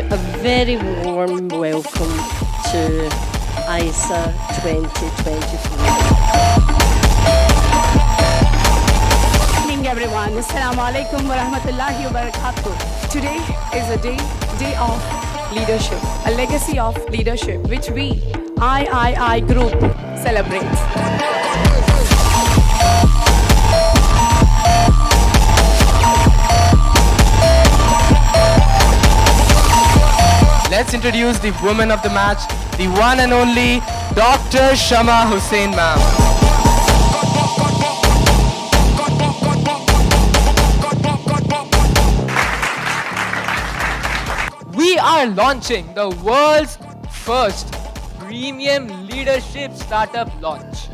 A very warm welcome to ISA 2024. Good evening, everyone. Assalamu alaikum wa rahmatullahi wa barakatuh. Today is a day of leadership, a legacy of leadership, which we, III Group, celebrate. Let's introduce the woman of the match, the one and only Dr. Shama Hussain, ma'am. We are launching the world's first premium leadership startup launch.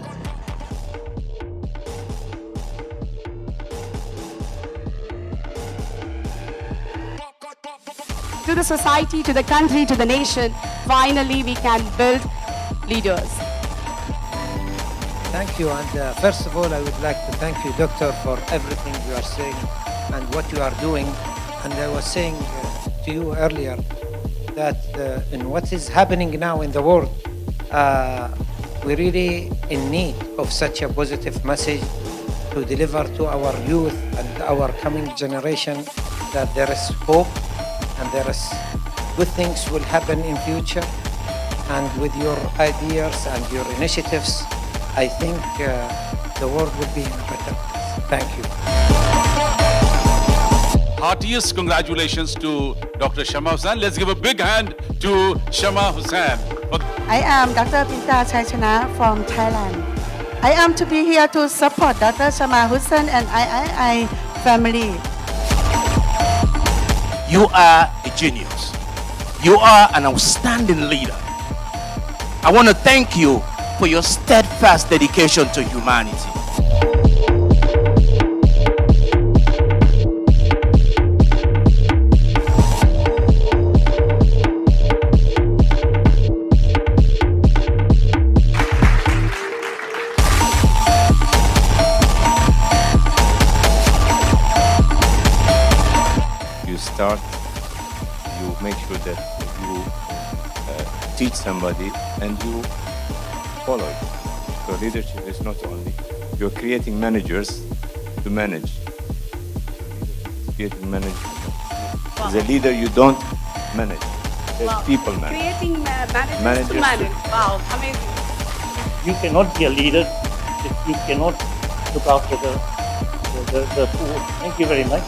To the society, to the country, to the nation, finally we can build leaders. Thank you, and first of all I would like to thank you, Doctor, for everything you are saying and what you are doing. And I was saying to you earlier that in what is happening now in the world, we're really in need of such a positive message to deliver to our youth and our coming generation that there is hope and there is good things will happen in future. And with your ideas and your initiatives, I think the world will be in a better place. Thank you. Heartiest congratulations to Dr. Shama Hussain. Let's give a big hand to Shama Hussain. I am Dr. Pinta Chaichana from Thailand. I am to be here to support Dr. Shama Hussain and III family. You are a genius. You are an outstanding leader. I want to thank you for your steadfast dedication to humanity. You start, you make sure that you teach somebody and you follow it. So leadership is not only you're creating managers to manage. Creating managers. As a leader, you don't manage. There's people manage. Creating managers to manage. Wow, amazing. You cannot be a leader if you cannot look after the poor. Thank you very much.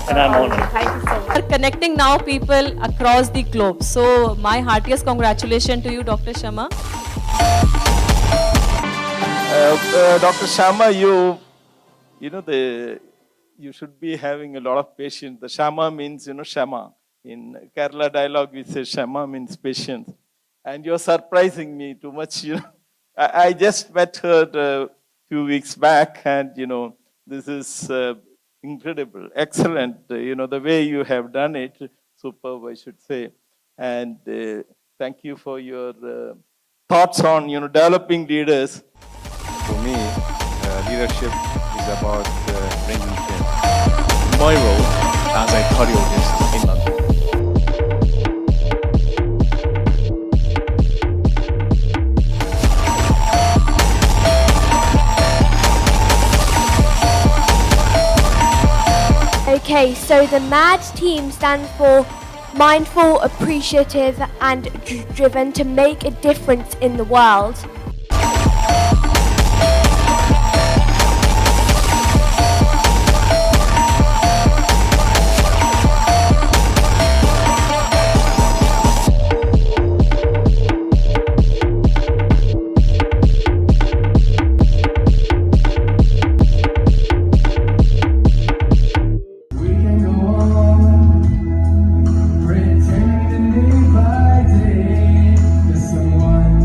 And I'm honored. Thank you so much. We are connecting now people across the globe. So my heartiest congratulations to you, Dr. Shama. Dr. Shama, you should be having a lot of patience. The Shama means, Shama. In Kerala dialogue, we say Shama means patience. And you're surprising me too much, I just met her a few weeks back, and, this is incredible, excellent, the way you have done it, superb, I should say. And thank you for your thoughts on, developing leaders. For me, leadership is about bringing change. My role as a cardiologist in London. Okay, so the MAD team stands for Mindful, Appreciative and Driven to make a difference in the world. Pretending day by day, there's someone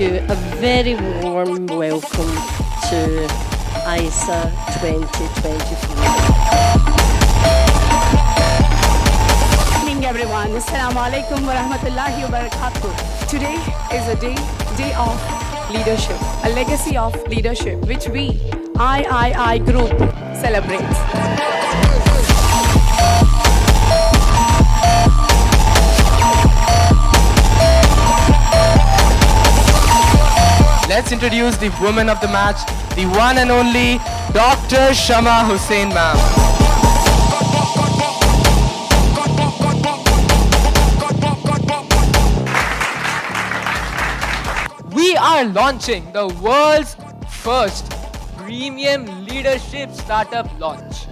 you a very warm welcome to ISA 2024. Evening everyone. Assalamu alaikum wa rahmatullahi wa barakatuh. Today is a day of leadership, a legacy of leadership which we, III Group, celebrate. Let's introduce the woman of the match, the one and only Dr. Shama Hussain, ma'am. We are launching the world's first premium leadership startup launch.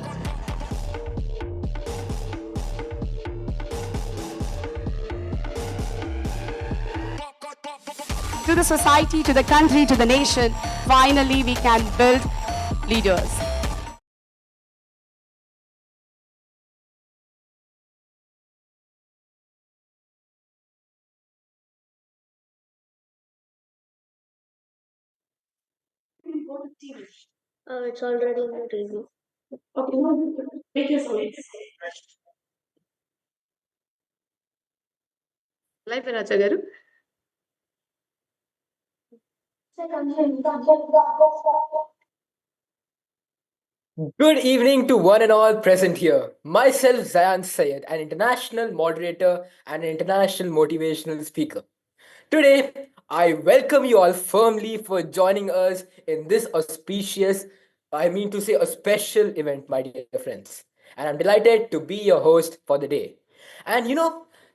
To the society, to the country, to the nation, finally we can build leaders. It's already in the review. Okay, make your slides. Live Raja garu. Good evening to one and all present here. Myself, Zayan Sayed, an international moderator and an international motivational speaker. Today, I welcome you all firmly for joining us in this auspicious, I mean to say a special event, my dear friends. And I'm delighted to be your host for the day. And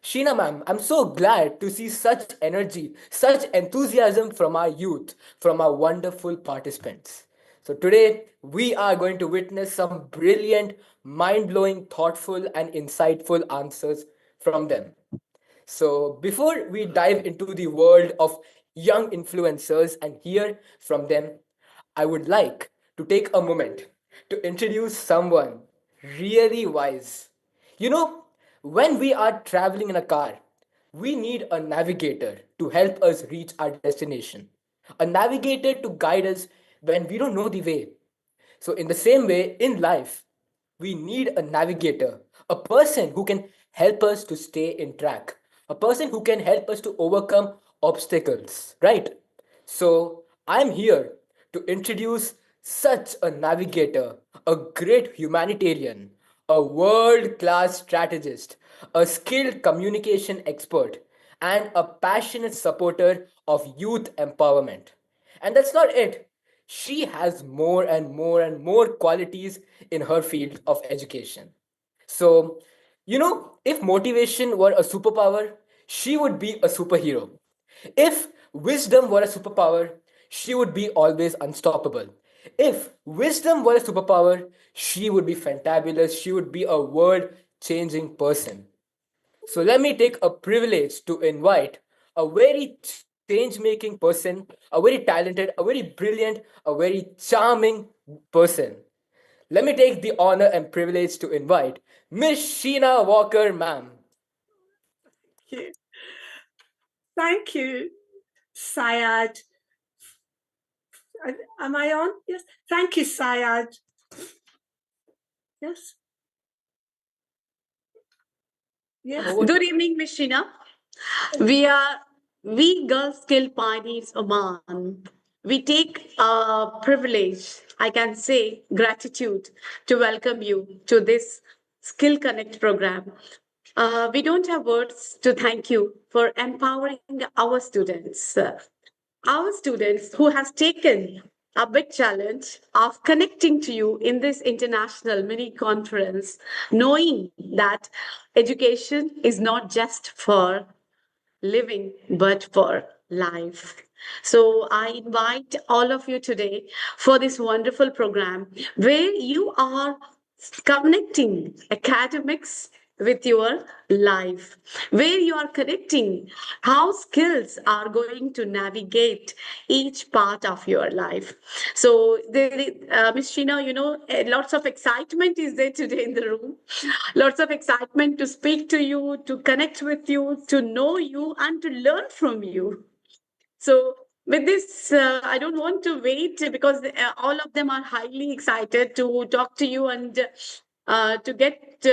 Sheena ma'am, I'm so glad to see such energy, such enthusiasm from our youth, from our wonderful participants. So today, we are going to witness some brilliant, mind-blowing, thoughtful, and insightful answers from them. So, before we dive into the world of young influencers and hear from them, I would like to take a moment to introduce someone really wise. You know, when we are traveling in a car, we need a navigator to help us reach our destination, a navigator to guide us when we don't know the way. So, in the same way, in life, we need a navigator, a person who can help us to stay in track, a person who can help us to overcome obstacles, right? So, I'm here to introduce such a navigator, a great humanitarian, a world class strategist, a skilled communication expert, and a passionate supporter of youth empowerment. And that's not it. She has more and more and more qualities in her field of education. So, if motivation were a superpower, she would be a superhero. If wisdom were a superpower, she would be always unstoppable. If wisdom were a superpower, she would be fantabulous. She would be a world changing person. So let me take a privilege to invite a very change making person, a very talented, a very brilliant, a very charming person. Let me take the honor and privilege to invite Miss Sheena Walker, ma'am. you. Thank you, Syed. Am I on? Yes. Thank you, Syed. Yes. Yes. Good evening, Ms. Sheena. We Gulf Skill Pioneers Oman. We take privilege, I can say gratitude, to welcome you to this Skill Connect program. We don't have words to thank you for empowering our students. Our students who has taken a big challenge of connecting to you in this international mini conference, knowing that education is not just for living, but for life. So I invite all of you today for this wonderful program where you are connecting academics with your life, where you are connecting how skills are going to navigate each part of your life. So, Ms. Sheena, lots of excitement is there today in the room. Lots of excitement to speak to you, to connect with you, to know you, and to learn from you. So, with this, I don't want to wait because all of them are highly excited to talk to you and to get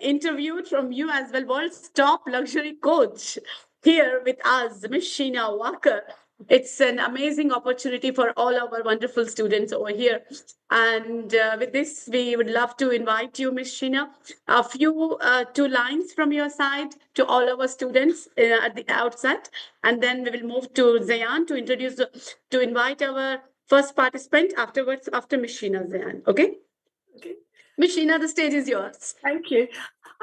interviewed from you as well. World's top luxury coach here with us, Miss Sheena Walker. It's an amazing opportunity for all our wonderful students over here. And with this, we would love to invite you, Miss Sheena, a few two lines from your side to all our students at the outset. And then we will move to Zayan to introduce, to invite our first participant afterwards, after Miss Sheena Zayan. Okay? Okay. Miss Sheena, the stage is yours. Thank you.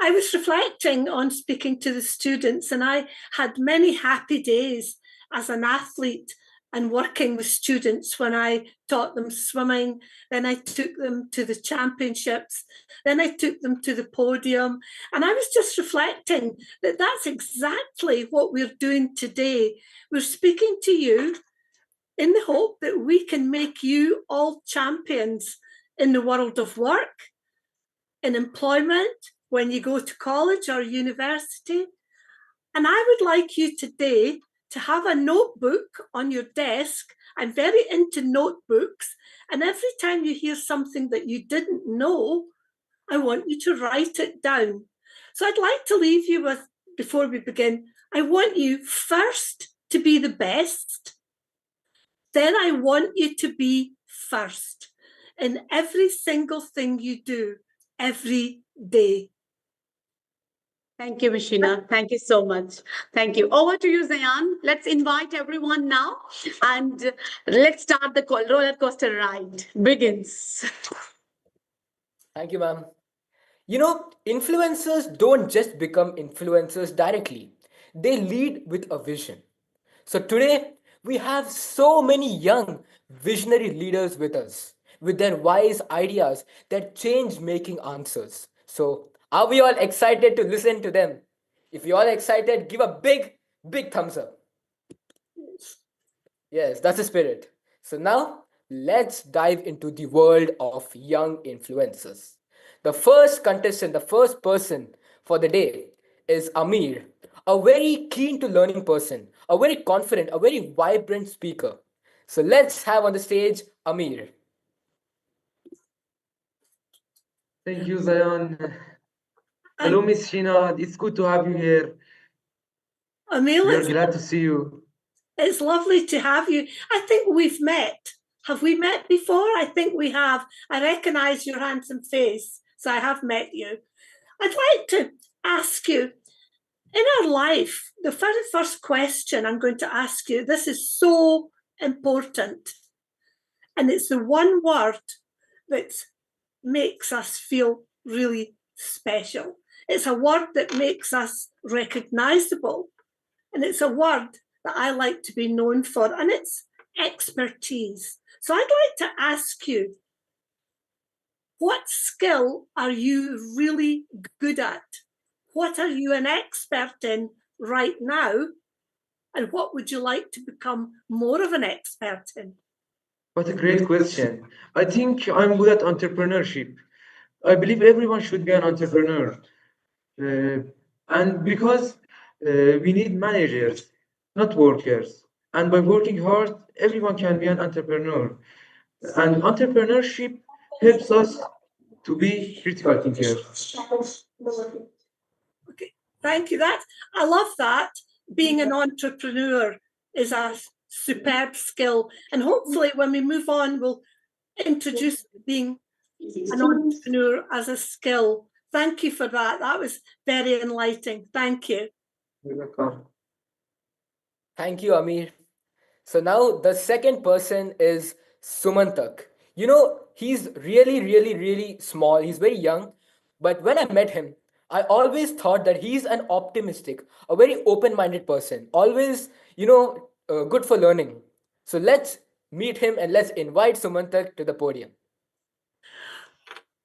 I was reflecting on speaking to the students, and I had many happy days as an athlete and working with students when I taught them swimming. Then I took them to the championships. Then I took them to the podium. And I was just reflecting that that's exactly what we're doing today. We're speaking to you in the hope that we can make you all champions in the world of work, in employment, when you go to college or university. And I would like you today to have a notebook on your desk. I'm very into notebooks. And every time you hear something that you didn't know, I want you to write it down. So I'd like to leave you with, before we begin, I want you first to be the best. Then I want you to be first in every single thing you do every day. Thank you, Miss Sheena. Thank you so much. Thank you. Over to you, Zayan. Let's invite everyone now and let's start the roller coaster ride. Begins. Thank you, ma'am. You know, influencers don't just become influencers directly, they lead with a vision. So today, we have so many young visionary leaders with us, with their wise ideas that change making answers. So, are we all excited to listen to them? If you're all excited, give a big thumbs up. Yes, that's the spirit. So now let's dive into the world of young influencers. The first contestant, the first person for the day is Amir, a very keen to learning person, a very confident, a very vibrant speaker. So let's have on the stage Amir. Thank you, Zayan. Hello, Miss Sheena. It's good to have you here. Emil, We are glad to see you. It's lovely to have you. I think we've met. Have we met before? I think we have. I recognise your handsome face, so I have met you. I'd like to ask you, in our life, the very first question I'm going to ask you, this is so important, and it's the one word that makes us feel really special. It's a word that makes us recognisable, and it's a word that I like to be known for, and it's expertise. So I'd like to ask you, what skill are you really good at? What are you an expert in right now? And what would you like to become more of an expert in? What a great question. I think I'm good at entrepreneurship. I believe everyone should be an entrepreneur. And because we need managers, not workers. And by working hard, everyone can be an entrepreneur. And entrepreneurship helps us to be critical thinkers. Okay, thank you. I love that. Being an entrepreneur is a superb skill. And hopefully when we move on, we'll introduce being an entrepreneur as a skill. Thank you for that. That was very enlightening. Thank you. You're welcome. Thank you, Amir. So now the second person is Sumantak. You know, he's really small. He's very young. But when I met him, I always thought that he's an optimistic, a very open-minded person. Always, good for learning. So let's meet him and let's invite Sumantak to the podium.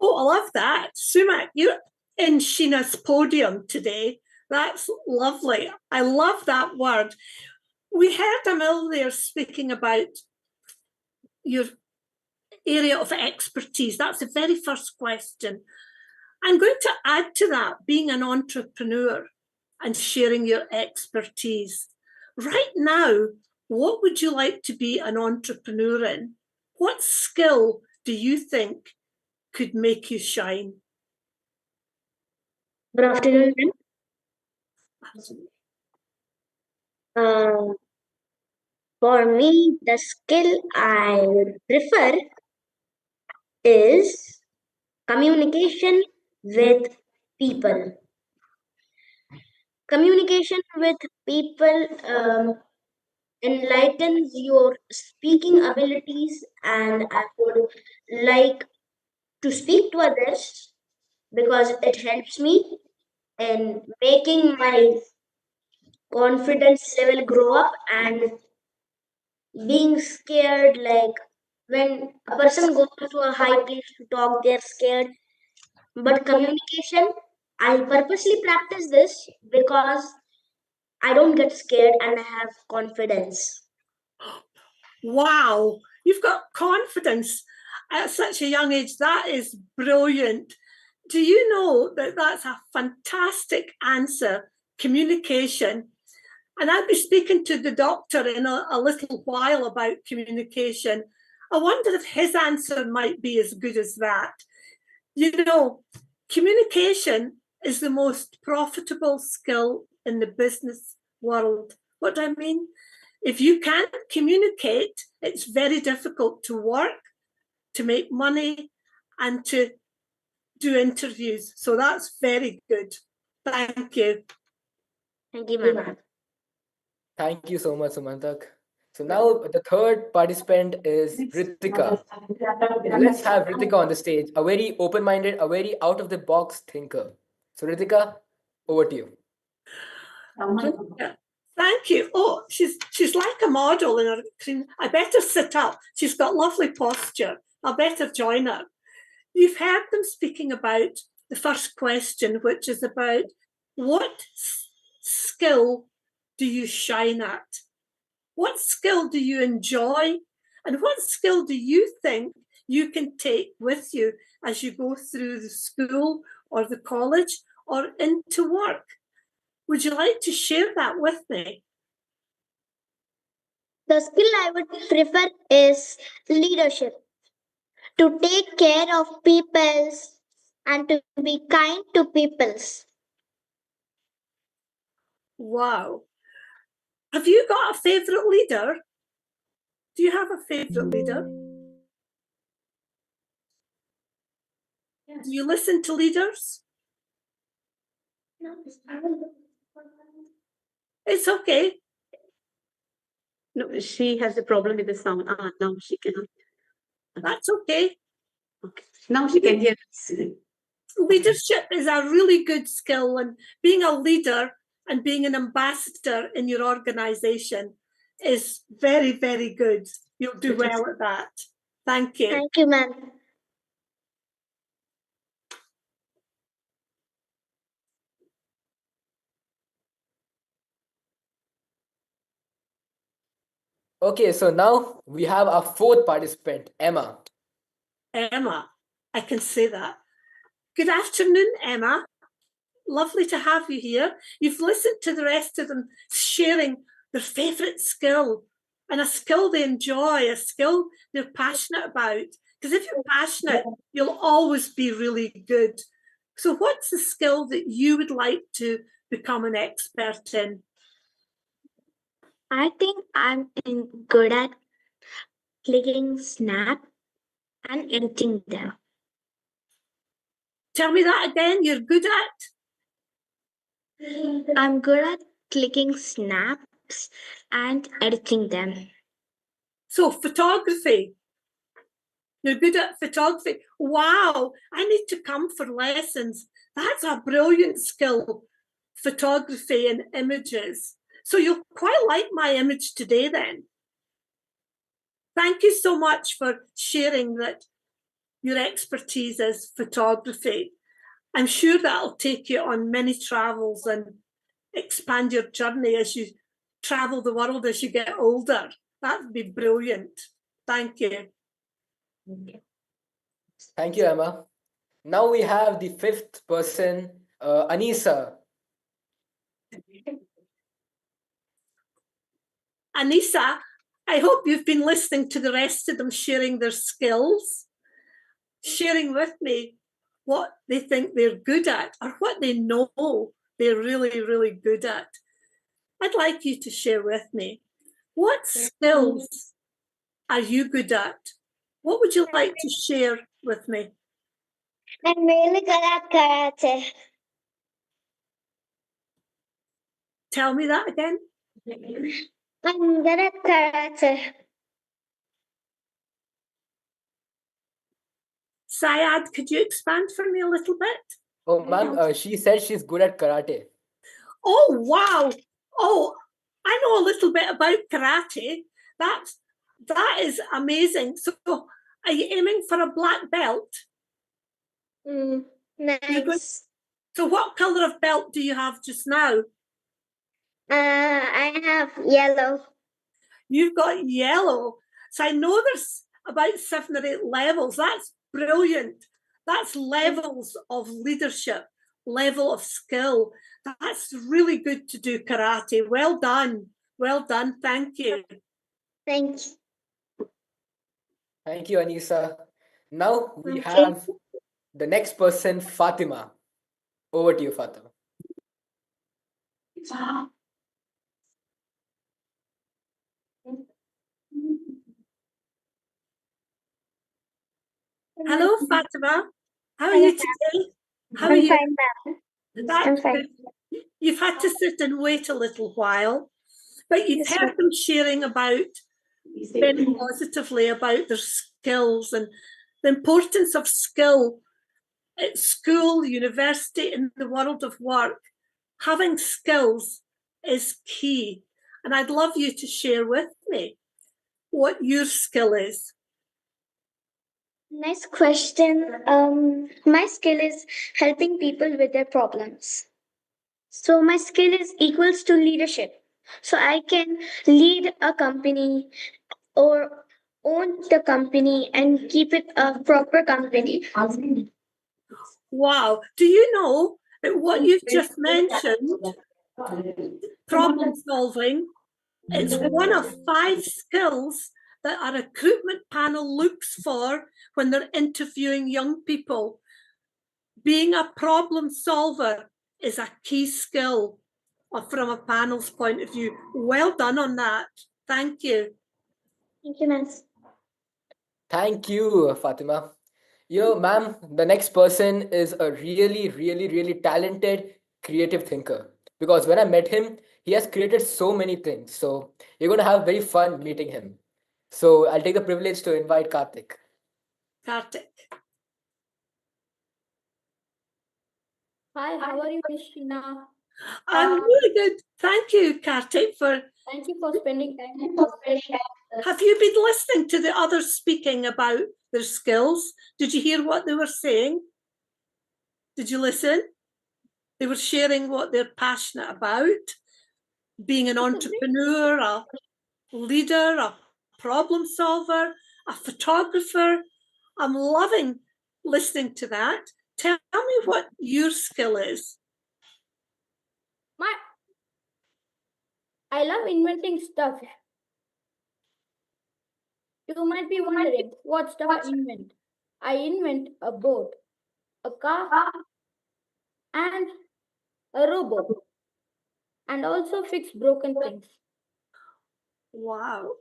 Oh, I love that. Sumak, you're in Sheena's podium today. That's lovely. I love that word. We heard Emil there speaking about your area of expertise. That's the very first question. I'm going to add to that being an entrepreneur and sharing your expertise. Right now, what would you like to be an entrepreneur in? What skill do you think could make you shine? Good afternoon, ma'am. For me, the skill I would prefer is communication with people. Communication with people enlightens your speaking abilities, and I would like to speak to others because it helps me in making my confidence level grow up and being scared, like when a person goes to a high place to talk, they're scared. But communication, I purposely practice this because I don't get scared and I have confidence. Wow, you've got confidence at such a young age. That is brilliant. Do you know that that's a fantastic answer? Communication. And I'll be speaking to the doctor in a little while about communication. I wonder if his answer might be as good as that. You know, communication is the most profitable skill in the business world. What do I mean? If you can't communicate, it's very difficult to work, to make money, and to do interviews. So that's very good. Thank you. Thank you, ma'am. Thank you so much, Sumantak. So now the third participant is Ritika. Let's have Ritika on the stage, a very open-minded, a very out-of-the-box thinker. So Ritika, over to you. Thank you. Oh, she's like a model in her cream. I better sit up. She's got lovely posture. I better join her. You've heard them speaking about the first question, which is about what skill do you shine at? What skill do you enjoy? And what skill do you think you can take with you as you go through the school or the college or into work? Would you like to share that with me? The skill I would prefer is leadership. To take care of peoples and to be kind to peoples. Wow. Have you got a favorite leader? Do you have a favorite leader? Do you listen to leaders? It's okay. No, she has a problem with the sound. Now she cannot. That's okay. Okay. Now she can hear us. Leadership is a really good skill, and being a leader and being an ambassador in your organization is very, very good. You'll do well at that. Thank you. Thank you, ma'am. Okay, so now we have our fourth participant, Emma. Emma, I can say that. Good afternoon, Emma. Lovely to have you here. You've listened to the rest of them sharing their favourite skill and a skill they enjoy, a skill they're passionate about. Because if you're passionate, you'll always be really good. So what's the skill that you would like to become an expert in? I think I'm good at clicking snap and editing them. Tell me that again. You're good at? I'm good at clicking snaps and editing them. So photography. You're good at photography. Wow, I need to come for lessons. That's a brilliant skill, photography and images. So you'll quite like my image today then. Thank you so much for sharing that your expertise is photography. I'm sure that'll take you on many travels and expand your journey as you travel the world as you get older. That would be brilliant. Thank you. Thank you, Emma. Now we have the fifth person, Anisa. Anissa, I hope you've been listening to the rest of them sharing their skills, sharing with me what they think they're good at or what they know they're really, really good at. I'd like you to share with me, what skills are you good at? What would you like to share with me? I'm really good at karate. Tell me that again. I'm good at karate. Syed, could you expand for me a little bit? Oh, ma'am, she said she's good at karate. Oh, wow. Oh, I know a little bit about karate. That is amazing. So are you aiming for a black belt? Nice. So what color of belt do you have just now? I have yellow. You've got yellow. So I know there's about 7 or 8 levels. That's brilliant. That's levels of leadership, level of skill. That's really good to do karate. Well done. Well done. Thank you. Thanks. Thank you, Anissa. Now we have the next person, Fatima. Over to you, Fatima. Hello, Fatima. How are you today? How are I'm you? fine, ma'am. That's I'm fine. good. You've had to sit and wait a little while, but you've Yes, heard them sharing about very positively about their skills and the importance of skill at school, university, in the world of work. Having skills is key. And I'd love you to share with me what your skill is. Nice question. My skill is helping people with their problems. So my skill is equals to leadership. So I can lead a company or own the company and keep it a proper company. Wow. Do you know that what you've just mentioned, problem solving, it's one of 5 skills that a recruitment panel looks for when they're interviewing young people. Being a problem solver is a key skill from a panel's point of view. Well done on that. Thank you. Thank you, ma'am. Thank you, Fatima. You know, ma'am, the next person is a really, really, really talented, creative thinker. Because when I met him, he has created so many things. So you're going to have very fun meeting him. So I'll take the privilege to invite Karthik. Karthik. Hi, how are you, Miss Sheena? I'm really good. Thank you, Karthik, for... Thank you for spending time with us. Have you been listening to the others speaking about their skills? Did you hear what they were saying? Did you listen? They were sharing what they're passionate about. Being an entrepreneur, a leader, a problem solver, a photographer. I'm loving listening to that. Tell me what your skill is. I love inventing stuff. You might be wondering what stuff I invent. I invent a boat, a car, and a robot, and also fix broken things. Wow.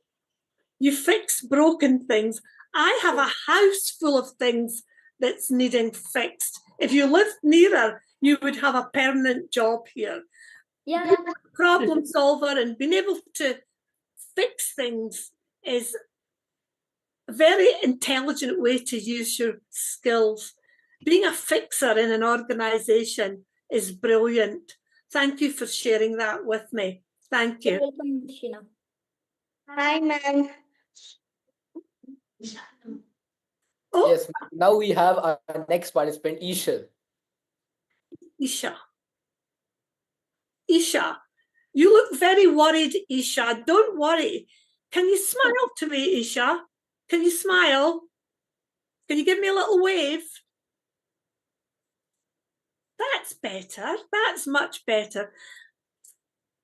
You fix broken things. I have a house full of things that's needing fixed. If you lived nearer, you would have a permanent job here. Yeah. Being a problem solver and being able to fix things is a very intelligent way to use your skills. Being a fixer in an organization is brilliant. Thank you for sharing that with me. Thank you. You're welcome, Sheena. Hi, ma'am. Oh. Yes, now we have our next participant, Ishal. Isha. Isha, you look very worried, Isha. Don't worry. Can you smile to me, Isha? Can you smile? Can you give me a little wave? That's better. That's much better.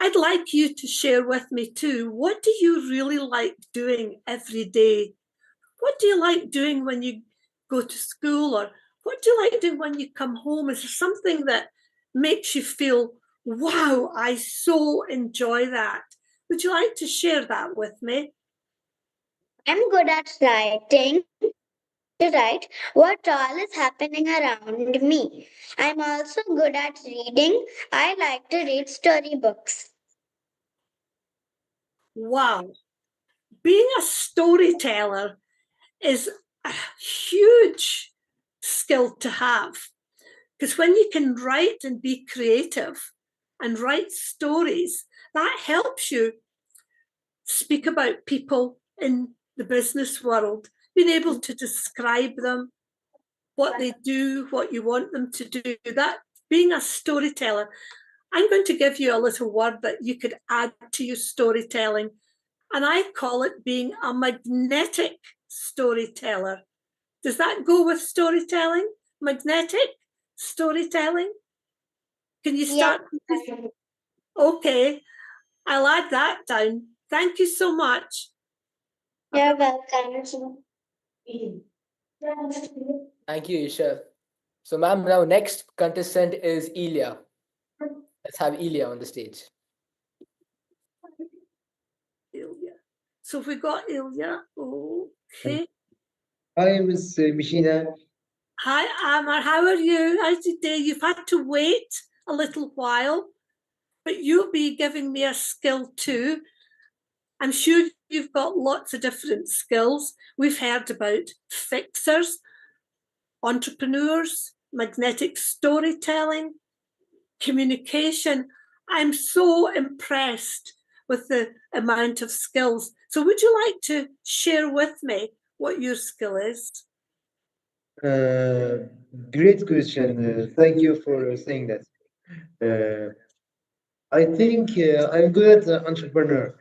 I'd like you to share with me too, what do you really like doing every day? What do you like doing when you go to school, or what do you like doing when you come home? Is there something that makes you feel, wow, I so enjoy that? Would you like to share that with me? I'm good at writing to write what all is happening around me. I'm also good at reading. I like to read storybooks. Wow. Being a storyteller is a huge skill to have, because when you can write and be creative and write stories, that helps you speak about people in the business world, being able to describe them, what they do, what you want them to do. That being a storyteller, I'm going to give you a little word that you could add to your storytelling, and I call it being a magnetic storyteller. Does that go with storytelling? Magnetic storytelling? Can you start? Yeah. Okay, I'll add that down. Thank you so much. You're welcome. Thank you, Isha. So, ma'am, now next contestant is Ilya. Let's have Ilya on the stage. Ilya. So we got Ilya. Okay. Hi, Miss Mishina. Hi, Amar. How are you? How's your day? You've had to wait a little while, but you'll be giving me a skill too. I'm sure you've got lots of different skills. We've heard about fixers, entrepreneurs, magnetic storytelling, communication. I'm so impressed with the amount of skills. So would you like to share with me what your skill is? Uh, Great question. Thank you for saying that. Uh, I think I'm good at entrepreneur.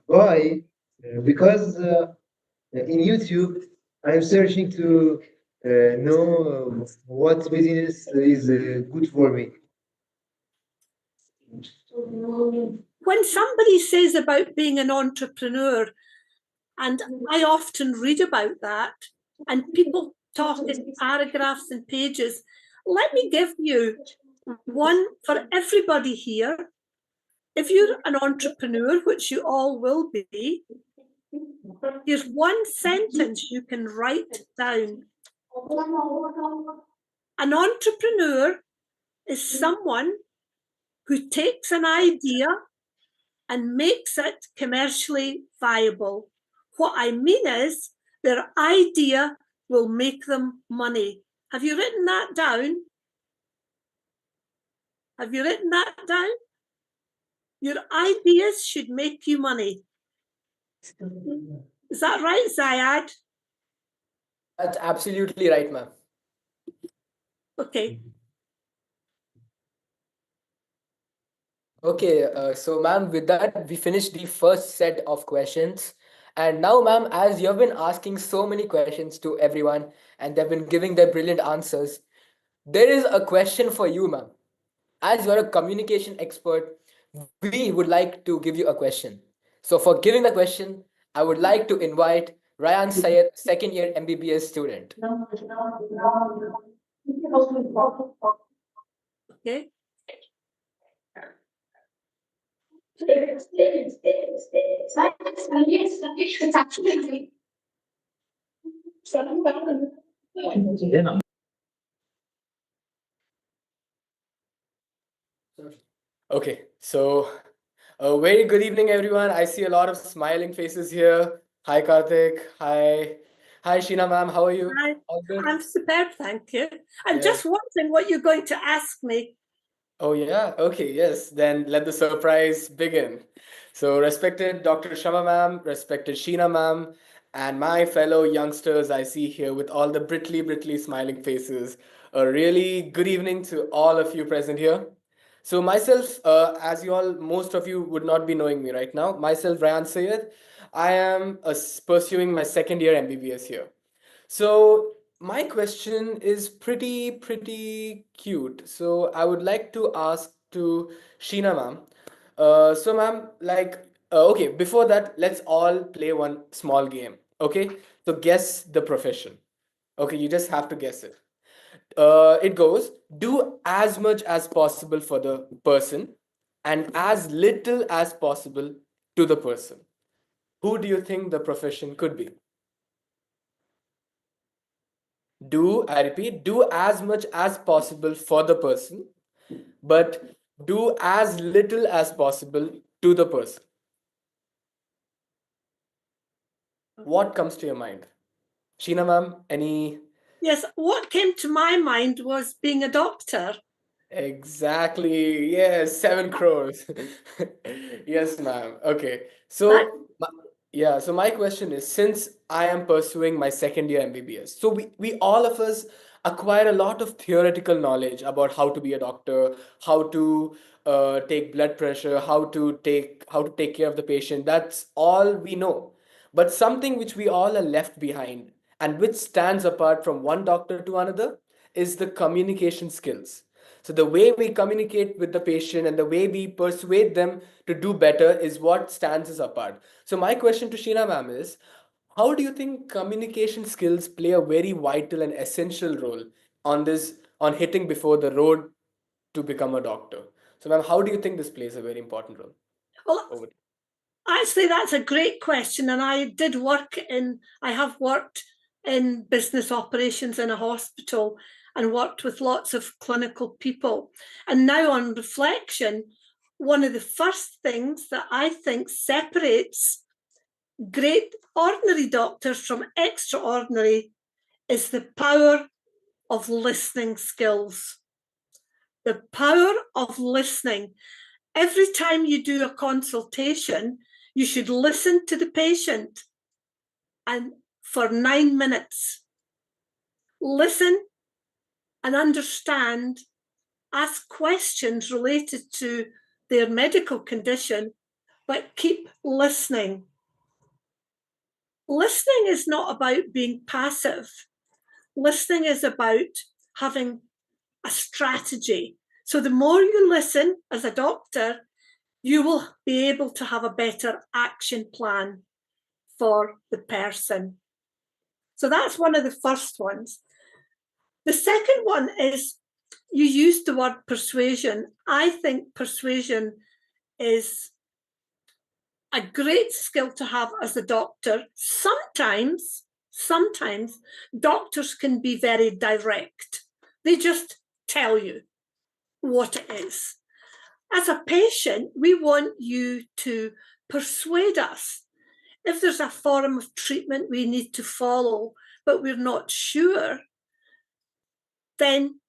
Why? Because in YouTube, I'm searching to know what business is good for me. When somebody says about being an entrepreneur, and I often read about that, and people talk in paragraphs and pages, let me give you one for everybody here. If you're an entrepreneur, which you all will be, here's one sentence you can write down. An entrepreneur is someone who takes an idea and makes it commercially viable. What I mean is their idea will make them money. Have you written that down? Have you written that down? Your ideas should make you money. Is that right, Zayad? That's absolutely right, ma'am. Okay. Okay, so ma'am, with that, we finished the first set of questions. And now, ma'am, as you've been asking so many questions to everyone and they've been giving their brilliant answers, there is a question for you, ma'am. As you're a communication expert, we would like to give you a question. So, for giving the question, I would like to invite Ryan Sayed, second year MBBS student. Okay. Okay, so a very good evening, everyone. I see a lot of smiling faces here. Hi, Karthik. Hi. Hi, Sheena ma'am. How are you? All good? I'm superb, thank you. I'm Yeah. just wondering what you're going to ask me. Oh, yeah. Okay, yes. Then let the surprise begin. So, respected Dr. Shama ma'am, respected Sheena ma'am, and my fellow youngsters I see here with all the brittly smiling faces, a really good evening to all of you present here. So, myself, as you all, most of you would not be knowing me right now, myself, Ryan Sayed, I am pursuing my second year MBBS here. So my question is pretty cute. So I would like to ask to Sheena ma'am, So, ma'am, okay, before that, let's all play one small game. Okay, so guess the profession. Okay, you just have to guess it. It goes, do as much as possible for the person and as little as possible to the person. Who do you think the profession could be? I repeat, do as much as possible for the person, but do as little as possible to the person. What comes to your mind? Sheena ma'am, any? Yes, what came to my mind was being a doctor. Exactly. Yes, 7 crores. Yes, ma'am. Okay. So, yeah, so my question is, since I am pursuing my second year MBBS, so we all of us acquire a lot of theoretical knowledge about how to be a doctor, how to take blood pressure, how to take care of the patient. That's all we know. But something which we all are left behind and which stands apart from one doctor to another is the communication skills. So the way we communicate with the patient and the way we persuade them to do better is what stands us apart. So my question to Sheena ma'am is, how do you think communication skills play a very vital and essential role on hitting before the road to become a doctor? So ma'am, how do you think this plays a very important role? Well, actually, that's a great question. And I have worked in business operations in a hospital and worked with lots of clinical people. And now, on reflection, one of the first things that I think separates great ordinary doctors from extraordinary is the power of listening skills. The power of listening. Every time you do a consultation, you should listen to the patient and for 9 minutes. Listen and understand, ask questions related to their medical condition, but keep listening. Listening is not about being passive. Listening is about having a strategy. So the more you listen as a doctor, you will be able to have a better action plan for the person. So that's one of the first ones. The second one is you used the word persuasion. I think persuasion is a great skill to have as a doctor. Sometimes doctors can be very direct. They just tell you what it is. As a patient, we want you to persuade us. If there's a form of treatment we need to follow, but we're not sure, then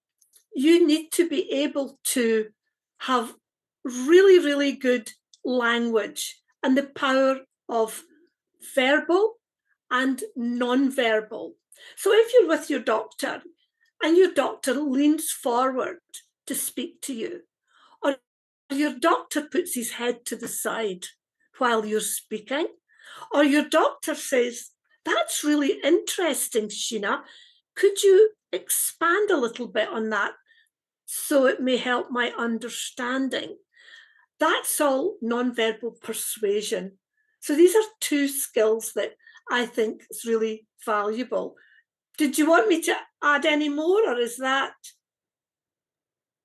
you need to be able to have really, really good language and the power of verbal and non-verbal. So if you're with your doctor and your doctor leans forward to speak to you, or your doctor puts his head to the side while you're speaking, or your doctor says, "That's really interesting, Sheena. Could you expand a little bit on that so it may help my understanding?" That's all non-verbal persuasion. So these are two skills that I think is really valuable. Did you want me to add any more, or is that?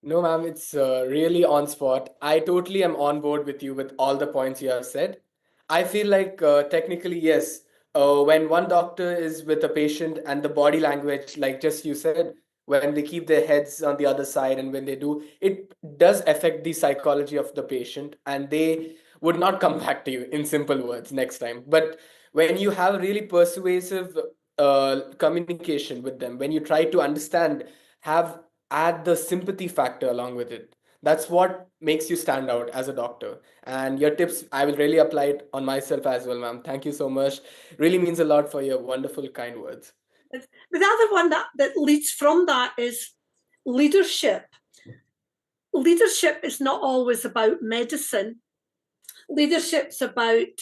No, ma'am, it's really on spot. I totally am on board with you with all the points you have said. I feel like technically, yes, when one doctor is with a patient and the body language, like just you said, when they keep their heads on the other side and when they do, it does affect the psychology of the patient and they would not come back to you in simple words next time. But when you have really persuasive communication with them, when you try to understand, add the sympathy factor along with it. That's what makes you stand out as a doctor. And your tips, I will really apply it on myself as well, ma'am. Thank you so much. Really means a lot for your wonderful, kind words. The other one that leads from that is leadership. Leadership is not always about medicine. Leadership's about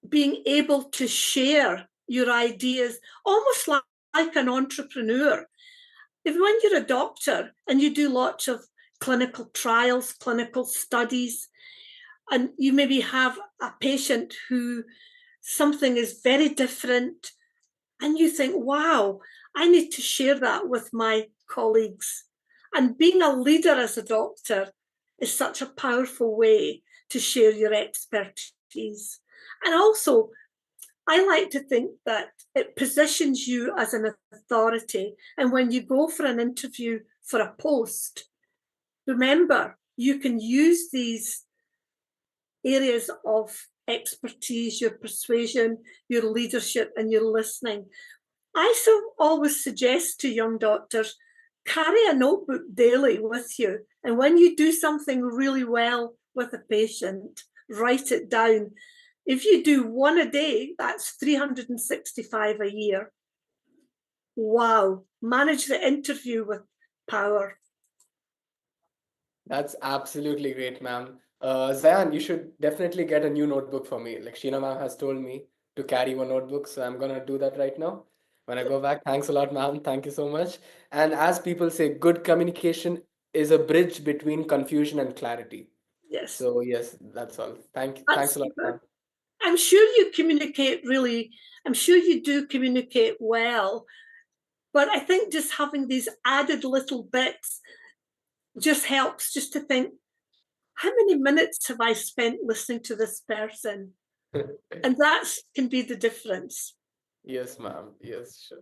being able to share your ideas, almost like an entrepreneur. If when you're a doctor and you do lots of clinical trials, clinical studies, and you maybe have a patient who something is very different, and you think, wow, I need to share that with my colleagues. And being a leader as a doctor is such a powerful way to share your expertise. And also, I like to think that it positions you as an authority. And when you go for an interview for a post, remember, you can use these areas of expertise, your persuasion, your leadership, and your listening. I always suggest to young doctors, carry a notebook daily with you. And when you do something really well with a patient, write it down. If you do one a day, that's 365 a year. Wow. Manage the interview with power. That's absolutely great, ma'am. Zayan, you should definitely get a new notebook for me. Like Sheena ma'am has told me to carry one notebook, so I'm gonna do that right now. When I go back, thanks a lot, ma'am. Thank you so much. And as people say, good communication is a bridge between confusion and clarity. Yes. So yes, that's all. Thanks a lot, ma'am. I'm sure you communicate I'm sure you do communicate well, but I think just having these added little bits just helps just to think, how many minutes have I spent listening to this person? And that can be the difference. Yes, ma'am. Yes, sure.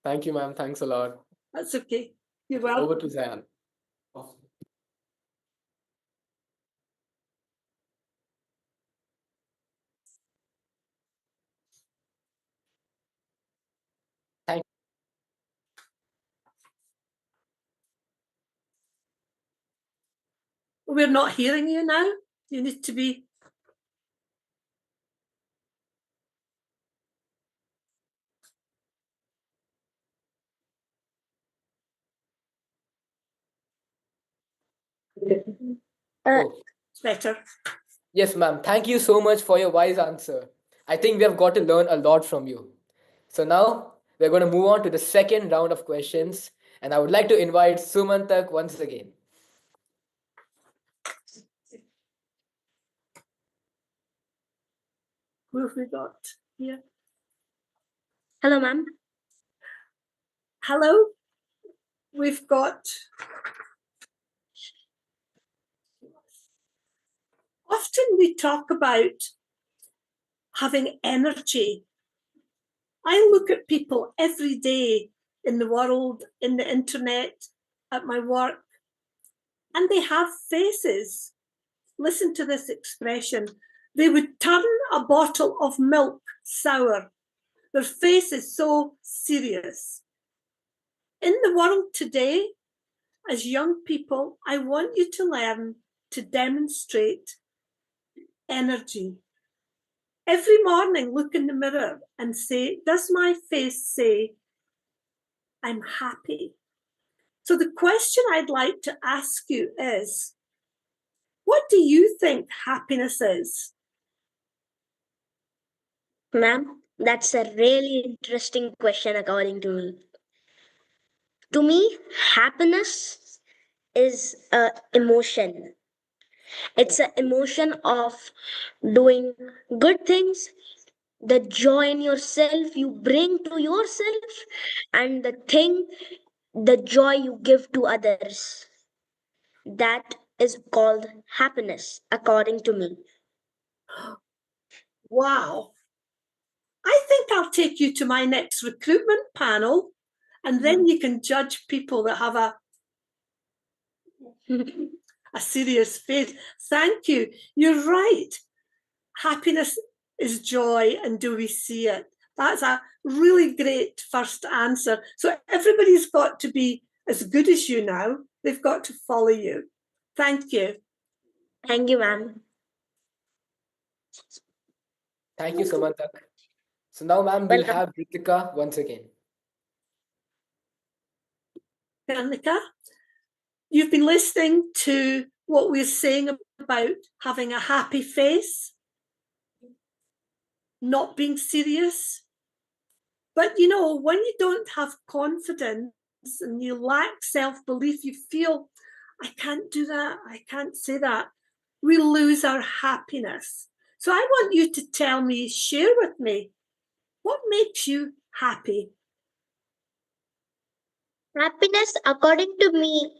Thank you, ma'am. Thanks a lot. That's okay. You're welcome. Over to Zayan. Thank We're not hearing you now. You need to be. It's better. Yes, ma'am. Thank you so much for your wise answer. I think we have got to learn a lot from you. So now we're going to move on to the second round of questions. And I would like to invite Sumantak once again. Who have we got here? Hello, ma'am. Hello. We've got. Often we talk about having energy. I look at people every day in the world, in the internet, at my work, and they have faces. Listen to this expression. They would turn a bottle of milk sour. Their face is so serious. In the world today, as young people, I want you to learn to demonstrate energy. Every morning, look in the mirror and say, does my face say, I'm happy? So the question I'd like to ask you is, what do you think happiness is? Ma'am, that's a really interesting question according to me. To me, happiness is a emotion. It's an emotion of doing good things, the joy in yourself you bring to yourself, and the joy you give to others. That is called happiness, according to me. Wow. I think I'll take you to my next recruitment panel, and then you can judge people that have a serious face. Thank you. You're right. Happiness is joy, and do we see it? That's a really great first answer. So everybody's got to be as good as you now. They've got to follow you. Thank you. Thank you, ma'am. Thank you, Sumantak. So now, ma'am, we'll have Ritika once again. Ritika, you've been listening to what we're saying about having a happy face, not being serious. But you know, when you don't have confidence and you lack self-belief, you feel, I can't do that, I can't say that. we lose our happiness. So I want you to tell me, share with me, what makes you happy? Happiness, according to me,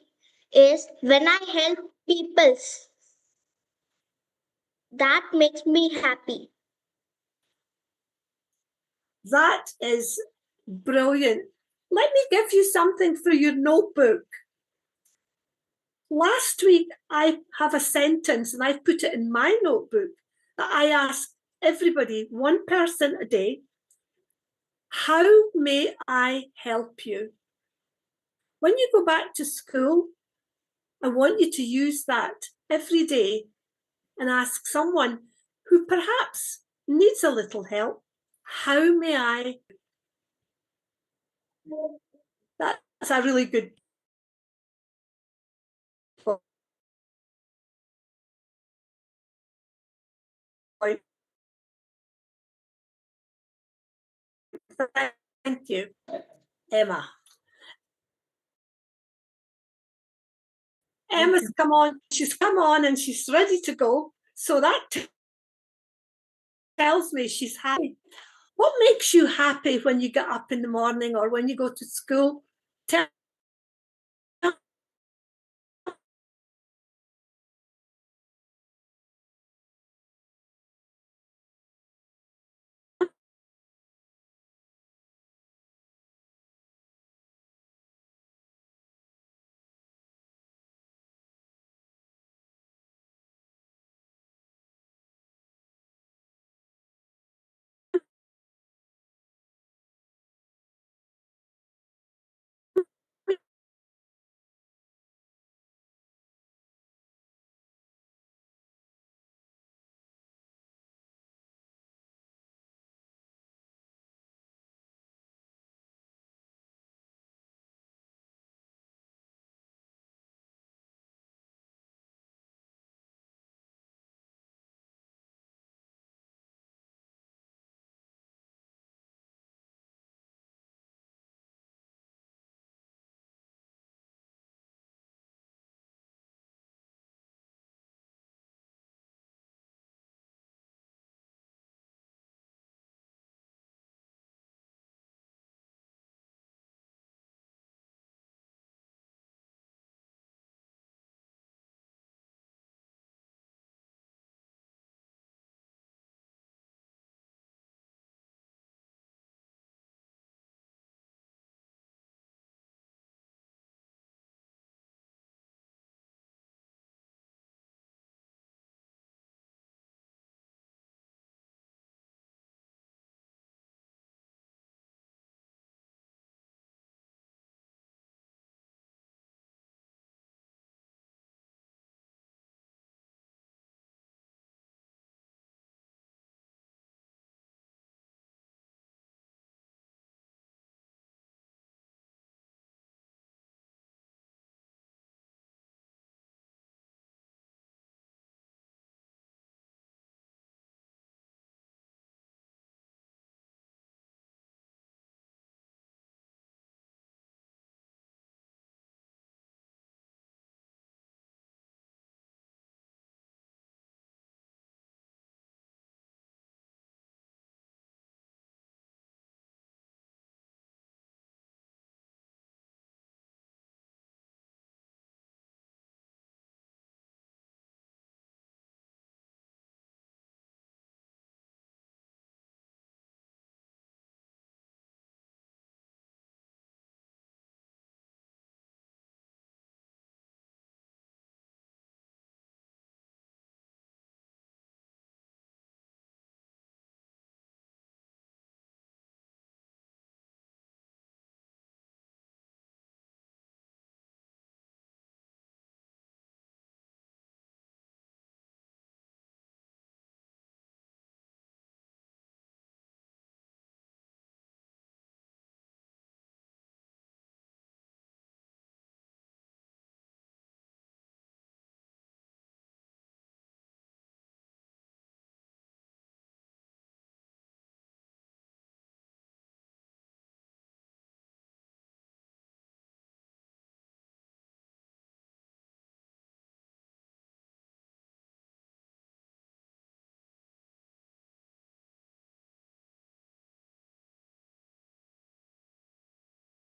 is when I help people. That makes me happy. That is brilliant. Let me give you something for your notebook. Last week, I have a sentence and I've put it in my notebook that I ask everybody, one person a day, how may I help you? When you go back to school, I want you to use that every day and ask someone who perhaps needs a little help, how may I? That's a really good point. Thank you, Emma. Emma's come on. She's come on and she's ready to go. So that tells me she's happy. What makes you happy when you get up in the morning or when you go to school? Tell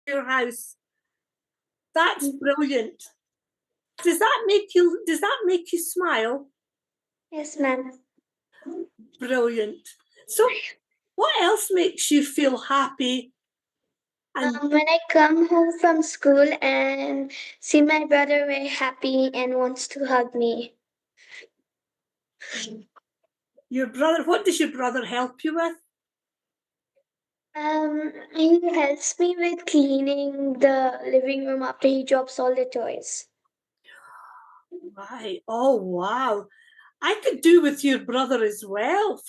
your house. That's brilliant. Does that make you smile? Yes, ma'am. Brilliant. So what else makes you feel happy? When I come home from school and see my brother very happy and wants to hug me. Your brother, what does your brother help you with? He helps me with cleaning the living room after he drops all the toys. Right. Oh, wow. I could do with your brother as well.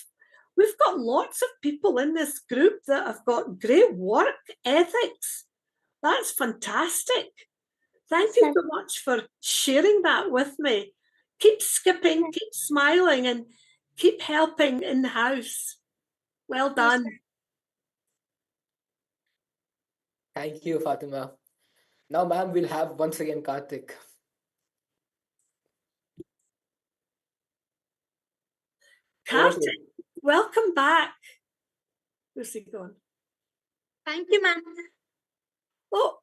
We've got lots of people in this group that have got great work ethics. That's fantastic. Thank you so much for sharing that with me. Keep skipping, keep smiling, and keep helping in the house. Well done. Thank you, Fatima. Now, ma'am, we'll have once again Karthik. Karthik, welcome back. Where's he gone? Thank you, ma'am. Oh,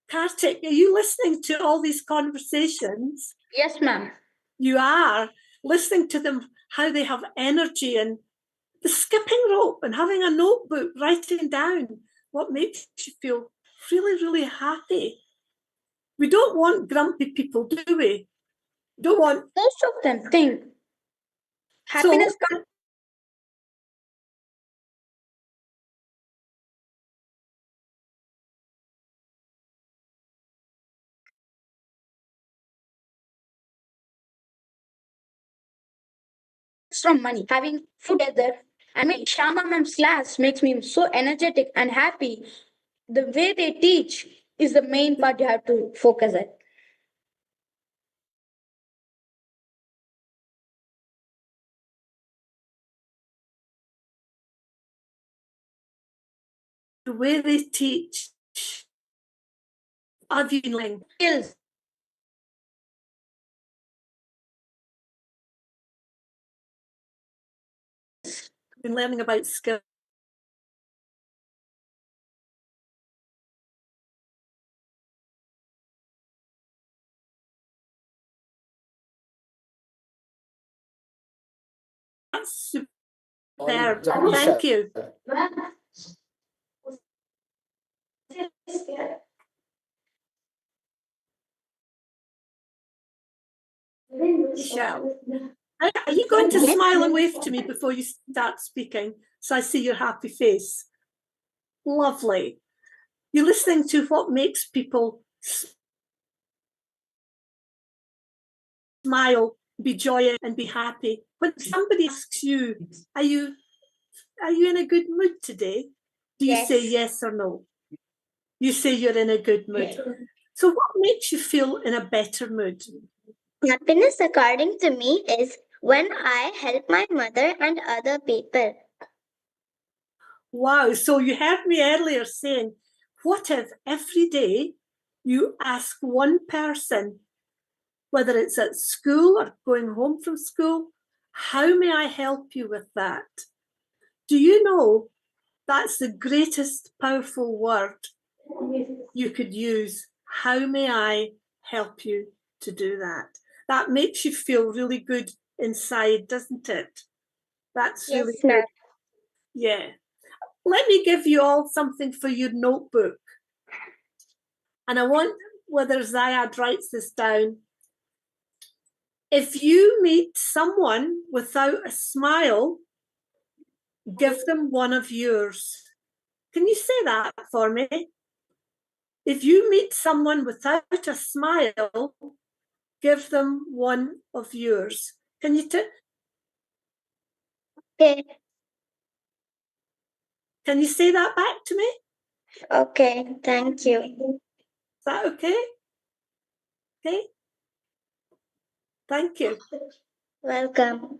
Karthik, are you listening to all these conversations? Yes, ma'am. You are listening to them, how they have energy, and the skipping rope and having a notebook, writing down what makes you feel really, really happy. We don't want grumpy people, do we? Don't want. Most of them think happiness comes from money. Having food together and my Shama ma'am's class makes me so energetic and happy. The way they teach is the main part you have to focus at. The way they teach. Have you learned skills? Been learning about skills. That's superb. Thank you. Michelle, are you going to smile and wave to me before you start speaking so I see your happy face? Lovely. You're listening to what makes people smile, be joyous, and be happy. When somebody asks you, are you in a good mood today? Do you say yes or no? You say you're in a good mood. So what makes you feel in a better mood? Happiness, according to me, is when I help my mother and other people. Wow, so you heard me earlier saying, what if every day you ask one person, whether it's at school or going home from school, how may I help you with that? Do you know that's the greatest powerful word you could use? How may I help you to do that? That makes you feel really good inside, doesn't it? That's really good. Yeah. Let me give you all something for your notebook. And I want whether Zayad writes this down. If you meet someone without a smile, give them one of yours. Can you say that for me? If you meet someone without a smile, give them one of yours. Can you Okay. Can you say that back to me? Okay, thank you. Is that okay? Okay. Thank you. Welcome.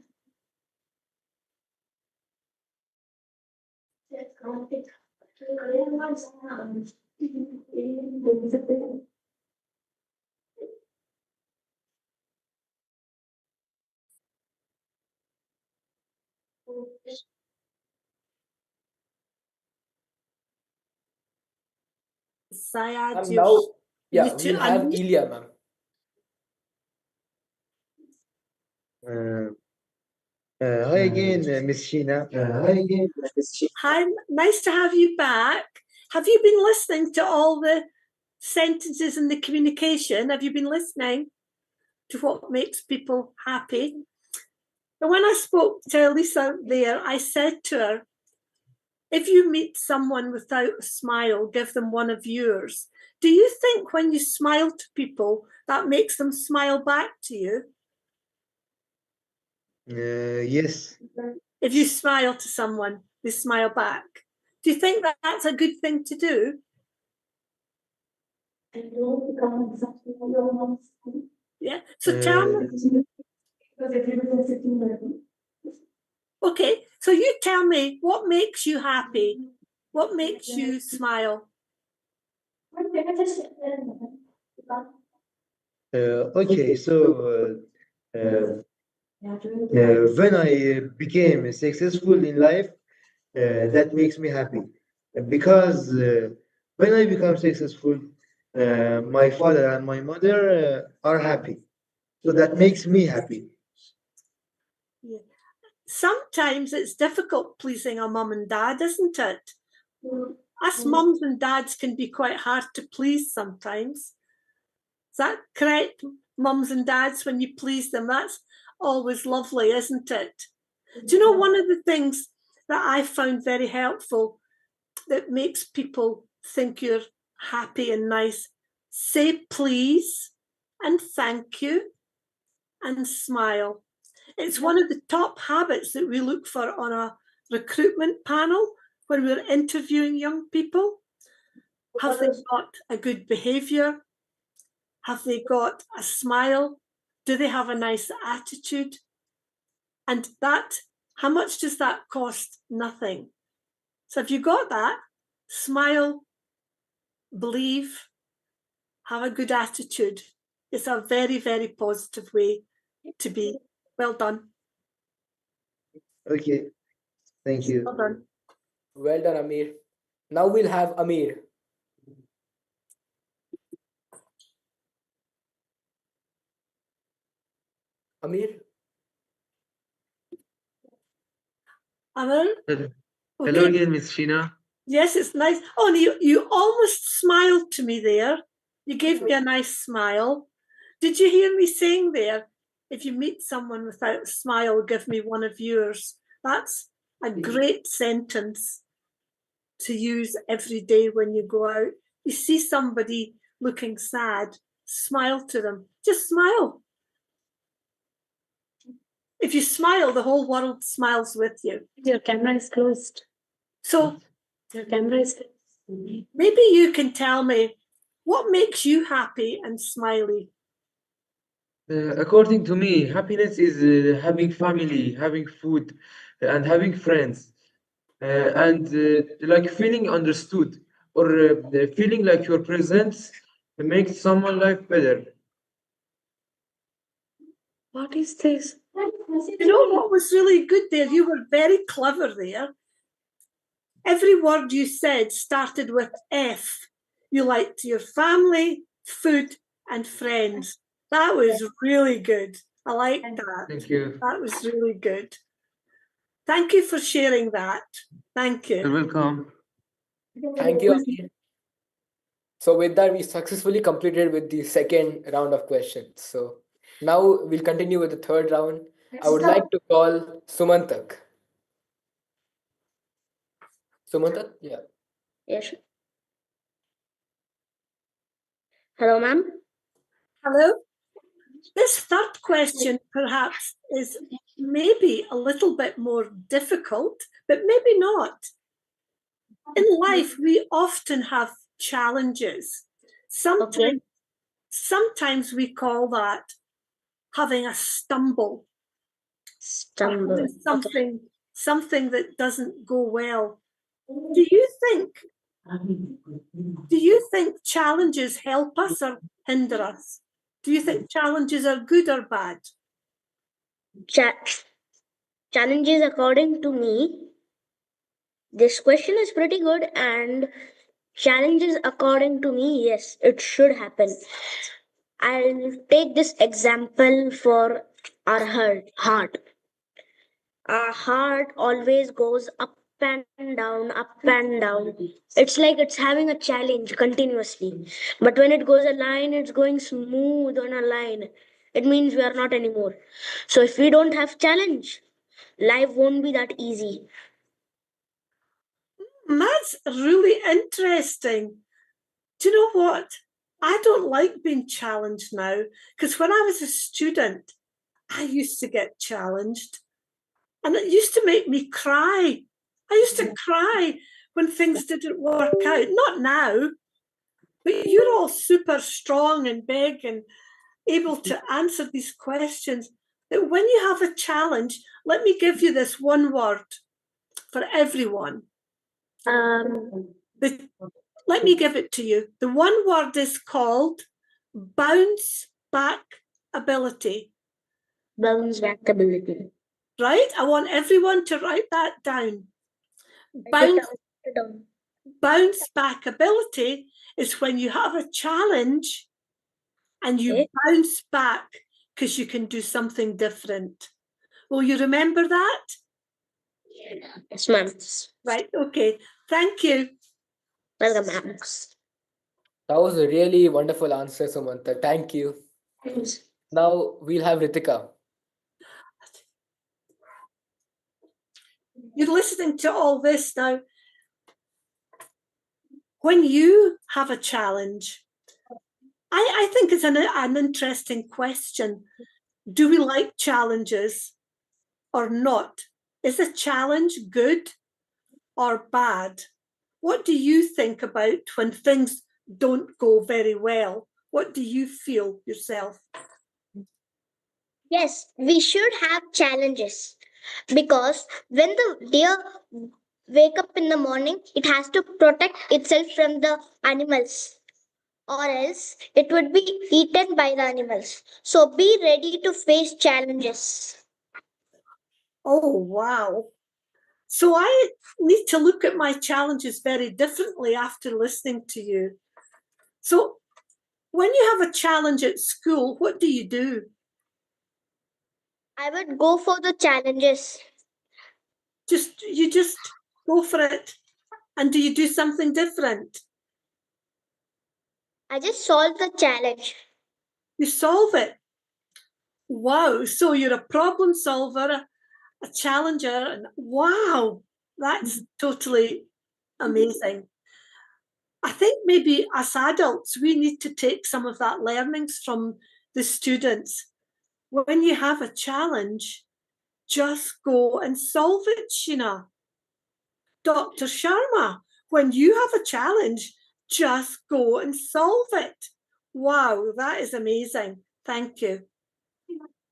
Syed, And now, you yeah, need to we'll have unmute. Ilya, ma'am. Hi again, Miss Sheena. Hi again, Miss Sheena. Hi, nice to have you back. Have you been listening to all the sentences in the communication? Have you been listening to what makes people happy? And when I spoke to Lisa there, I said to her, if you meet someone without a smile, give them one of yours. Do you think when you smile to people, that makes them smile back to you? Yes. If you smile to someone, they smile back. Do you think that that's a good thing to do? Yeah. So tell me. Okay. So you tell me, what makes you happy? What makes you smile? Okay, so when I became successful in life, that makes me happy because when I become successful, my father and my mother are happy, so that makes me happy. Yeah. Sometimes it's difficult pleasing our mum and dad, isn't it? Us mums and dads can be quite hard to please sometimes. Is that correct, mums and dads? When you please them, that's always lovely, isn't it? Do you know one of the things that I found very helpful that makes people think you're happy and nice? Say please and thank you and smile. It's one of the top habits that we look for on a recruitment panel when we're interviewing young people. Have they got a good behaviour? Have they got a smile? Do they have a nice attitude? And that, how much does that cost? Nothing. So if you got that, smile, believe, have a good attitude. It's a very, very positive way to be. Well done. Okay, thank you. Well done. Well done, Amir. Now we'll have Amir. Amir? Amir? Hello again, Miss Sheena. Yes, it's nice. Oh, and you almost smiled to me there. You gave me a nice smile. Did you hear me saying there, if you meet someone without a smile, give me one of yours? That's a great sentence to use every day when you go out. You see somebody looking sad, smile to them. Just smile. If you smile, the whole world smiles with you. Your camera is closed. So Your camera is closed. maybe you can tell me what makes you happy and smiley. According to me, happiness is having family, having food, and having friends, and like feeling understood or feeling like your presence makes someone life better. What is this? You know what was really good there? You were very clever there. Every word you said started with F. You liked your family, food, and friends. That was really good. I like that. Thank you. That was really good. Thank you for sharing that. Thank you. You're welcome. Thank you, Amir. So with that, we successfully completed with the second round of questions. So now we'll continue with the third round. I would like to call Sumantak. Sumantak? Yeah. Yes. Hello, ma'am. Hello. This third question perhaps is maybe a little bit more difficult, but maybe not. In life, we often have challenges. Sometimes we call that having a stumble. Stumble. Something that doesn't go well. Do you think challenges help us or hinder us? Do you think challenges are good or bad? Challenges, according to me, this question is pretty good, and Challenges, according to me, yes, it should happen. I'll take this example for our heart. Our heart always goes up and down, up and down. It's like it's having a challenge continuously. But when it goes a line, it's going smooth on a line. It means we are not anymore. So if we don't have challenge, life won't be that easy. That's really interesting. Do you know what? I don't like being challenged now, because when I was a student, I used to get challenged and it used to make me cry. I used to cry when things didn't work out. Not now, but you're all super strong and big and able to answer these questions. That when you have a challenge, let me give you this one word for everyone. Let me give it to you. The one word is called bounce back ability. Bounce back ability. Right? I want everyone to write that down. Bounce back ability is when you have a challenge and you bounce back because you can do something different. Will you remember that? Yes, ma'am. Right, okay. Thank you. Welcome, ma'am. That was a really wonderful answer, Samantha. Thank you. Now we'll have Ritika. You're listening to all this now. When you have a challenge, I think it's an interesting question. Do we like challenges or not? Is a challenge good or bad? What do you think about when things don't go very well? What do you feel yourself? Yes, we should have challenges because when the deer wake up in the morning, it has to protect itself from the animals, or else it would be eaten by the animals. So be ready to face challenges. Oh, wow. So I need to look at my challenges very differently after listening to you. So when you have a challenge at school, what do you do? I would go for the challenges. You just go for it. And do you do something different? I just solve the challenge. You solve it. Wow. So you're a problem solver, a challenger, and wow, that's totally amazing. I think maybe as adults, we need to take some of that learnings from the students. When you have a challenge, just go and solve it, Sheena. Dr. Sharma, when you have a challenge, just go and solve it. Wow, that is amazing. Thank you.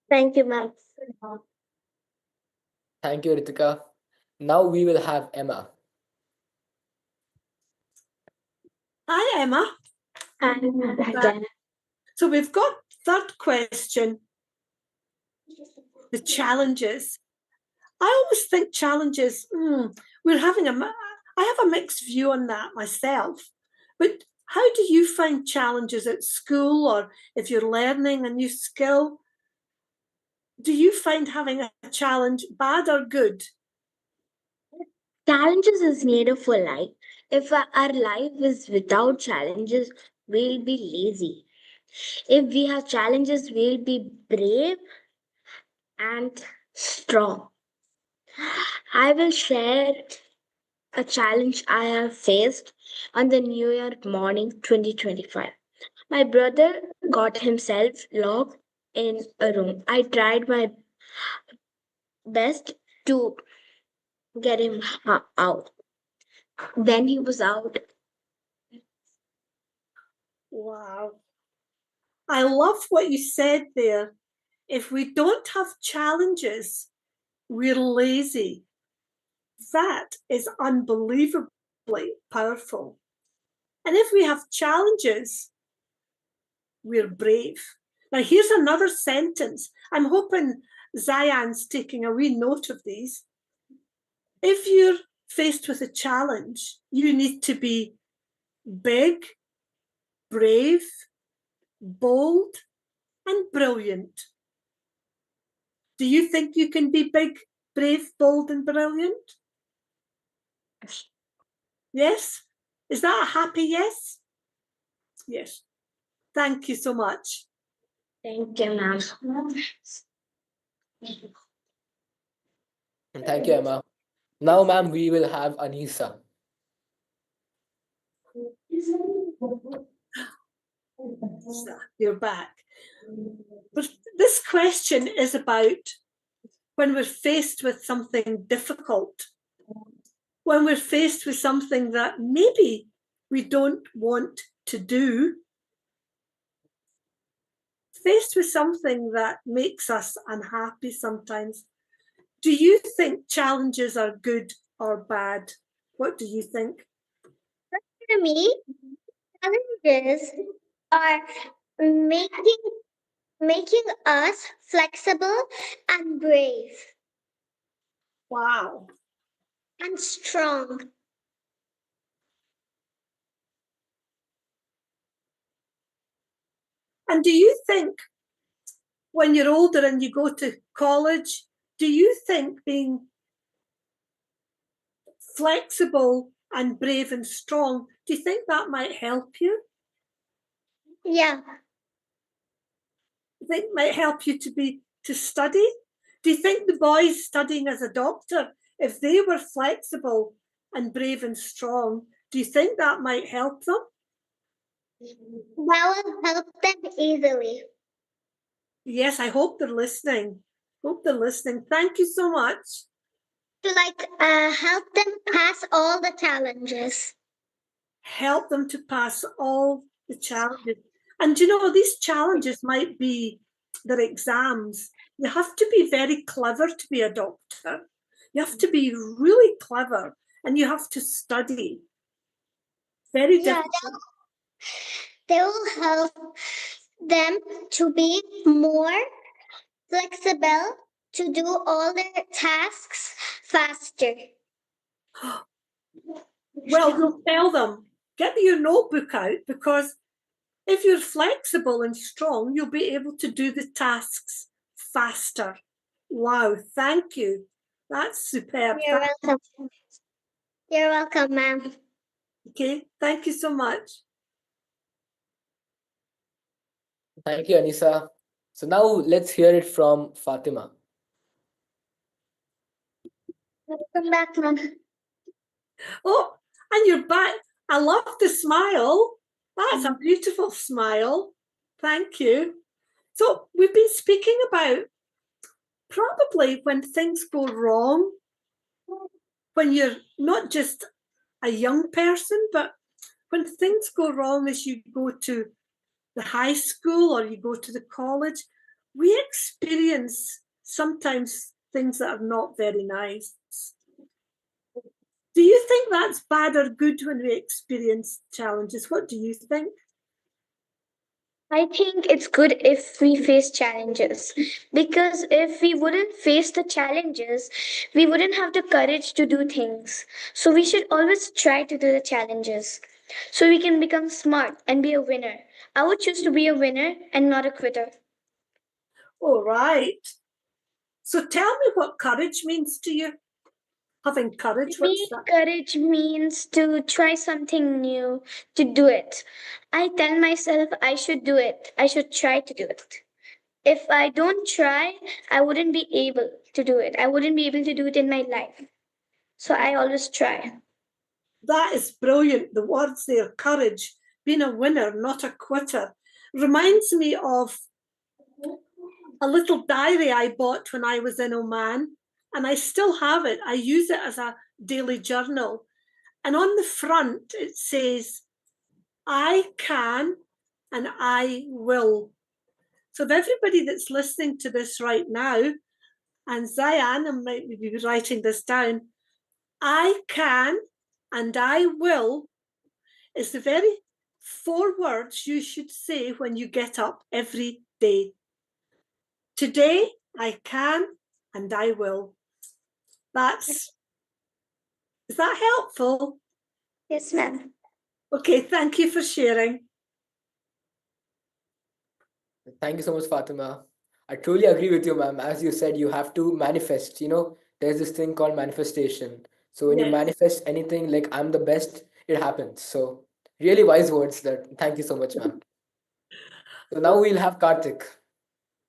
Thank you, ma'am. Thank you, Ritika. Now we will have Emma. Hi, Emma. Hi. So we've got third question, the challenges. I always think challenges, I have a mixed view on that myself. But how do you find challenges at school, or if you're learning a new skill? Do you find having a challenge bad or good? Challenges is needed for life. If our life is without challenges, we'll be lazy. If we have challenges, we'll be brave and strong. I will share a challenge I have faced on the New Year morning 2025. My brother got himself locked in a room. I tried my best to get him out. Then he was out. Wow. I love what you said there. If we don't have challenges, we're lazy. That is unbelievably powerful. And if we have challenges, we're brave. Now, here's another sentence. I'm hoping Zayan's taking a wee note of these. If you're faced with a challenge, you need to be big, brave, bold, and brilliant. Do you think you can be big, brave, bold, and brilliant? Yes? Is that a happy yes? Yes. Thank you so much. Thank you, ma'am. Thank you, Emma. Now, ma'am, we will have Anisa. You're back. But this question is about when we're faced with something difficult, when we're faced with something that maybe we don't want to do, faced with something that makes us unhappy sometimes. Do you think challenges are good or bad? What do you think? For me, challenges are making us flexible and brave. Wow. And strong. And do you think when you're older and you go to college, do you think being flexible and brave and strong, do you think that might help you? Yeah. You think it might help you to study? Do you think the boys studying as a doctor, if they were flexible and brave and strong, do you think that might help them? That will help them easily. Yes, I hope they're listening. Hope they're listening. Thank you so much. To help them pass all the challenges. Help them to pass all the challenges. And you know, these challenges might be their exams. You have to be very clever to be a doctor. You have to be really clever and you have to study. Very difficult. They will help them to be more flexible to do all their tasks faster. Well, we'll tell them, get your notebook out, because if you're flexible and strong, you'll be able to do the tasks faster. Wow, thank you. That's superb. You're welcome. You're welcome, ma'am. Okay, thank you so much. Thank you, Anisa. So now let's hear it from Fatima. Welcome back, ma'am. Oh, and you're back. I love the smile. That's a beautiful smile. Thank you. So we've been speaking about probably when things go wrong, when you're not just a young person, but when things go wrong as you go to the high school or you go to the college, we experience sometimes things that are not very nice. Do you think that's bad or good when we experience challenges? What do you think? I think it's good if we face challenges, because if we wouldn't face the challenges, we wouldn't have the courage to do things. So we should always try to do the challenges so we can become smart and be a winner. I would choose to be a winner and not a quitter. All right. So tell me what courage means to you. Having courage, To me, courage means to try something new, to do it. I tell myself I should do it. I should try to do it. If I don't try, I wouldn't be able to do it. I wouldn't be able to do it in my life. So I always try. That is brilliant. The words there, courage, being a winner, not a quitter, reminds me of a little diary I bought when I was in Oman, and I still have it. I use it as a daily journal. And on the front, it says, I can and I will. So if everybody that's listening to this right now, and Zayan might be writing this down, I can and I will is the very 4 words you should say when you get up every day. Today, I can and I will. Is that helpful? Yes, ma'am. Okay, thank you for sharing. Thank you so much, Fatima. I truly agree with you, ma'am. As you said, you have to manifest. There's this thing called manifestation. So when you Yes. manifest anything like I'm the best, it happens. So really wise words there. Thank you so much, ma'am. So now we'll have Karthik.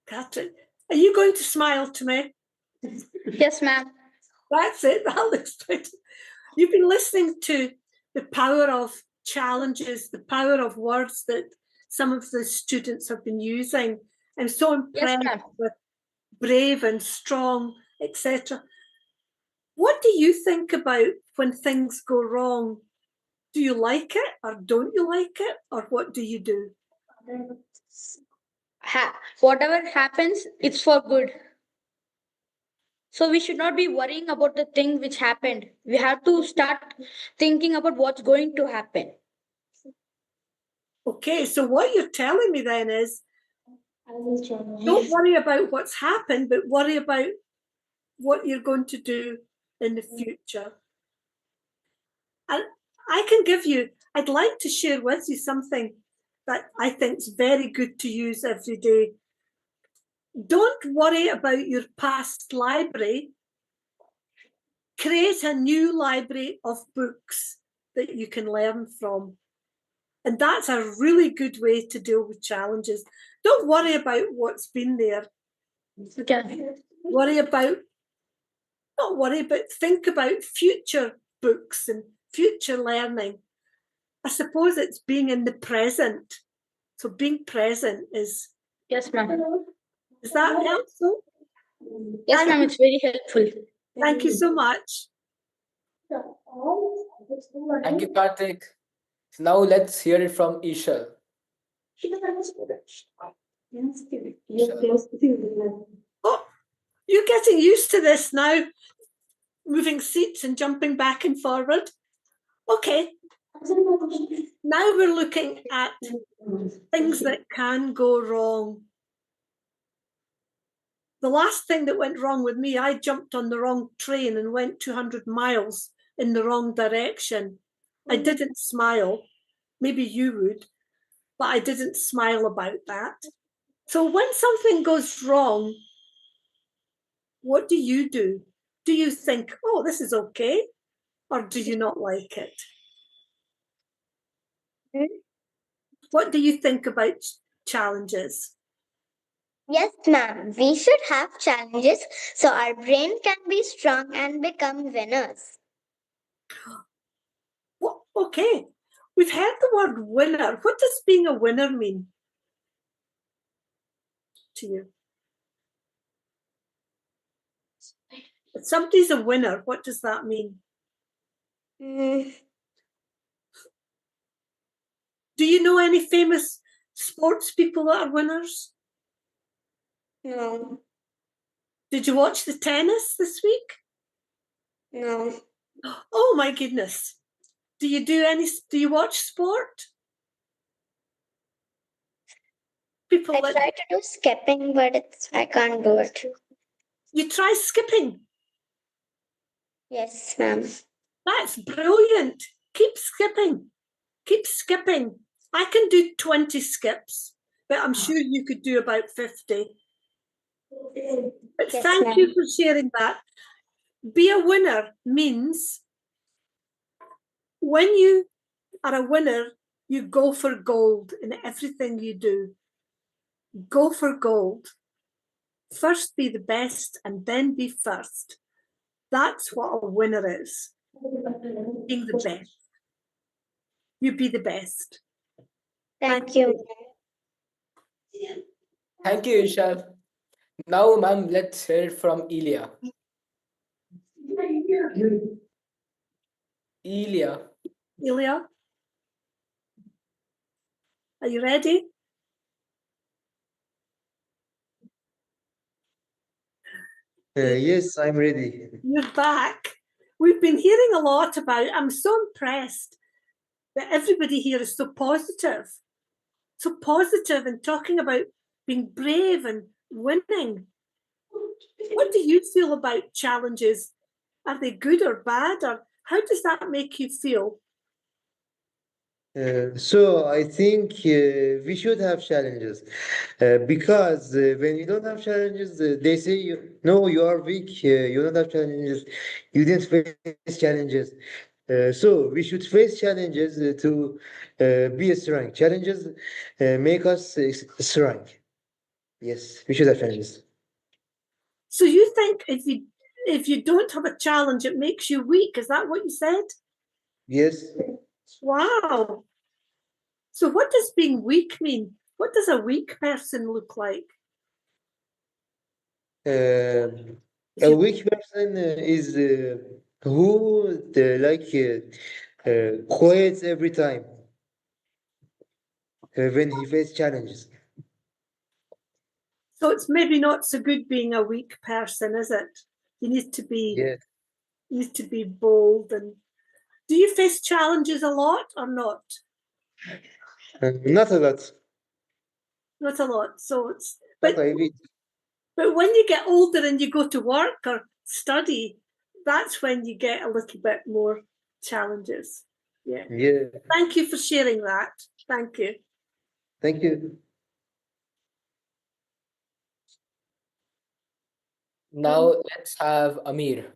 Catherine, are you going to smile to me? Yes, ma'am. That's it. That'll explain. You've been listening to the power of challenges, the power of words that some of the students have been using. I'm so impressed with brave and strong, etc. What do you think about when things go wrong? Do you like it or don't you like it? Or what do you do? Whatever happens, it's for good. So we should not be worrying about the thing which happened. We have to start thinking about what's going to happen. Okay, so what you're telling me then is don't worry about what's happened, but worry about what you're going to do in the future. And I'd like to share with you something that I think is very good to use every day. Don't worry about your past library. Create a new library of books that you can learn from. And that's a really good way to deal with challenges. Don't worry about what's been there. Not worry, but think about future books and future learning. I suppose it's being in the present. So being present is... Yes, ma'am. Is that helpful? Yes, ma'am, it's very helpful. Thank you so much. Thank you, Karthik. So now let's hear it from Ishal. Oh, you're getting used to this now, moving seats and jumping back and forward. Okay. Now we're looking at things that can go wrong. The last thing that went wrong with me, I jumped on the wrong train and went 200 miles in the wrong direction. I didn't smile. Maybe you would, but I didn't smile about that. So when something goes wrong, what do you do? Do you think, oh, this is okay? Or do you not like it? What do you think about challenges? Yes, ma'am. We should have challenges so our brain can be strong and become winners. Well, okay. We've heard the word winner. What does being a winner mean to you? If somebody's a winner, what does that mean? Do you know any famous sports people that are winners? No. Did you watch the tennis this week? No. Oh my goodness. Do you watch sport? I try to do skipping, but I can't do it. You try skipping? Yes, ma'am. That's brilliant. Keep skipping. Keep skipping. I can do 20 skips, but I'm sure you could do about 50. But Yes, thank ma'am. you for sharing that. Be a winner means when you are a winner, you go for gold in everything you do. Go for gold. First be the best and then be first. That's what a winner is. Being the best. You be the best. Thank you. Thank you, Ishal. Now, ma'am, let's hear it from Ilya. Ilya. Ilya, are you ready? Yes, I'm ready. You're back. We've been hearing a lot about, I'm so impressed that everybody here is so positive and talking about being brave and winning. What do you feel about challenges? Are they good or bad? Or how does that make you feel? So I think we should have challenges because when you don't have challenges, they say no, you are weak. You don't have challenges. You didn't face challenges. So we should face challenges to be strong. Challenges make us strong. Yes, we should have challenges. So you think if you don't have a challenge, it makes you weak? Is that what you said? Yes. Wow. So what does being weak mean? What does a weak person look like? A weak person is who quits every time when he faces challenges. So it's maybe not so good being a weak person, is it? You need to be you need to be bold. And do you face challenges a lot or not? Not a lot. Not a lot. So it's But I read. But when you get older and you go to work or study, that's when you get a little bit more challenges. Yeah. Yeah. Thank you for sharing that. Thank you. Thank you. Now let's have Amir.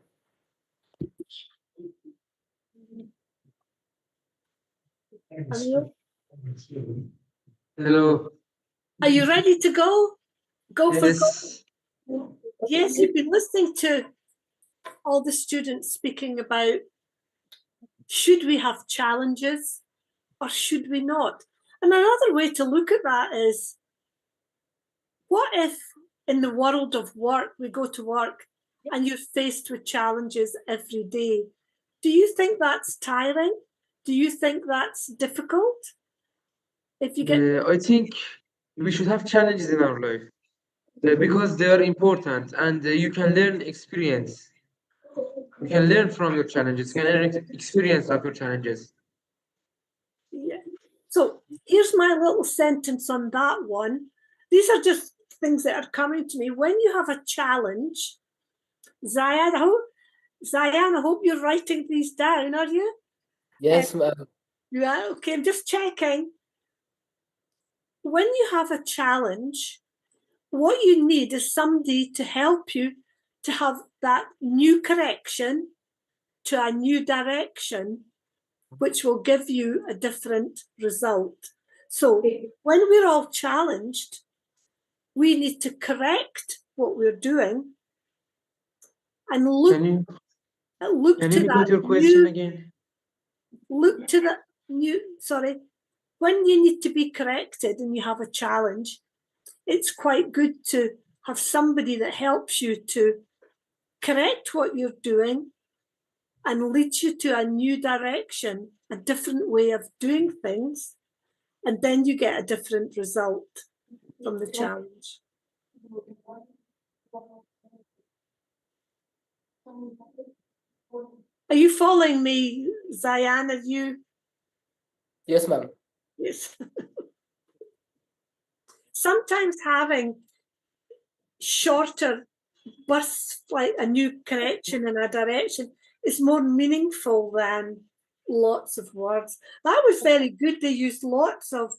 Amir, Hello. are you ready to go? Go for Yes. gold? Yes, you've been listening to all the students speaking about should we have challenges or should we not? And another way to look at that is what if in the world of work, we go to work and you're faced with challenges every day? Do you think that's tiring? Do you think that's difficult? If you get I think we should have challenges in our life because they are important and you can learn experience. You can learn from your challenges. You can learn experience of your challenges. Yeah. So here's my little sentence on that one. These are just things that are coming to me. When you have a challenge, Zayan, I hope you're writing these down, are you? Yes, ma'am. Yeah, okay, I'm just checking. When you have a challenge, what you need is somebody to help you to have that new correction to a new direction, which will give you a different result. So when we're all challenged, we need to correct what we're doing and look Can you to repeat that your question new again? look to that new sorry. When you need to be corrected and you have a challenge, it's quite good to have somebody that helps you to correct what you're doing and leads you to a new direction, a different way of doing things, and then you get a different result from the challenge. Are you following me, Zayan? Are you? Yes, ma'am. Yes. Sometimes having shorter bursts, like a new correction in a direction, is more meaningful than lots of words. That was very good. They used lots of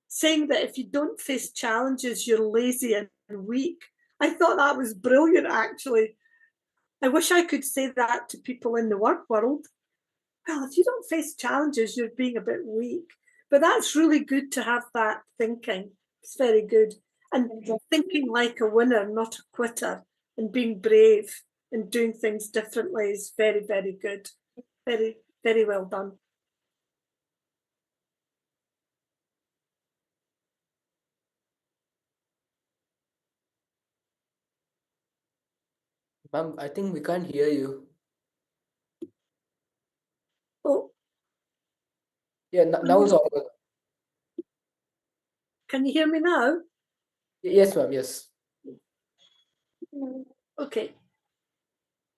saying that if you don't face challenges, you're lazy and weak. I thought that was brilliant, actually. I wish I could say that to people in the work world. Well, if you don't face challenges, you're being a bit weak. But that's really good to have that thinking. It's very good. And thinking like a winner, not a quitter, and being brave and doing things differently is very, very good. Very, very well done. Ma'am, I think we can't hear you. Oh. Yeah, now it's audible. Can you hear me now? Yes, ma'am, yes. Okay.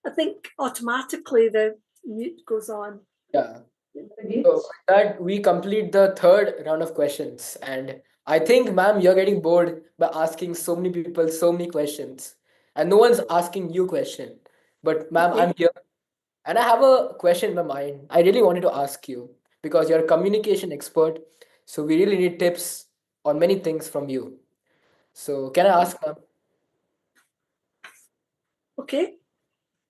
I think automatically the mute goes on. Yeah. So with that, we complete the third round of questions. And I think, ma'am, you're getting bored by asking so many people so many questions. And no one's asking you question. But ma'am, I'm here. And I have a question in my mind. I really wanted to ask you. because you're a communication expert. So we really need tips on many things from you. So can I ask, ma'am? Okay.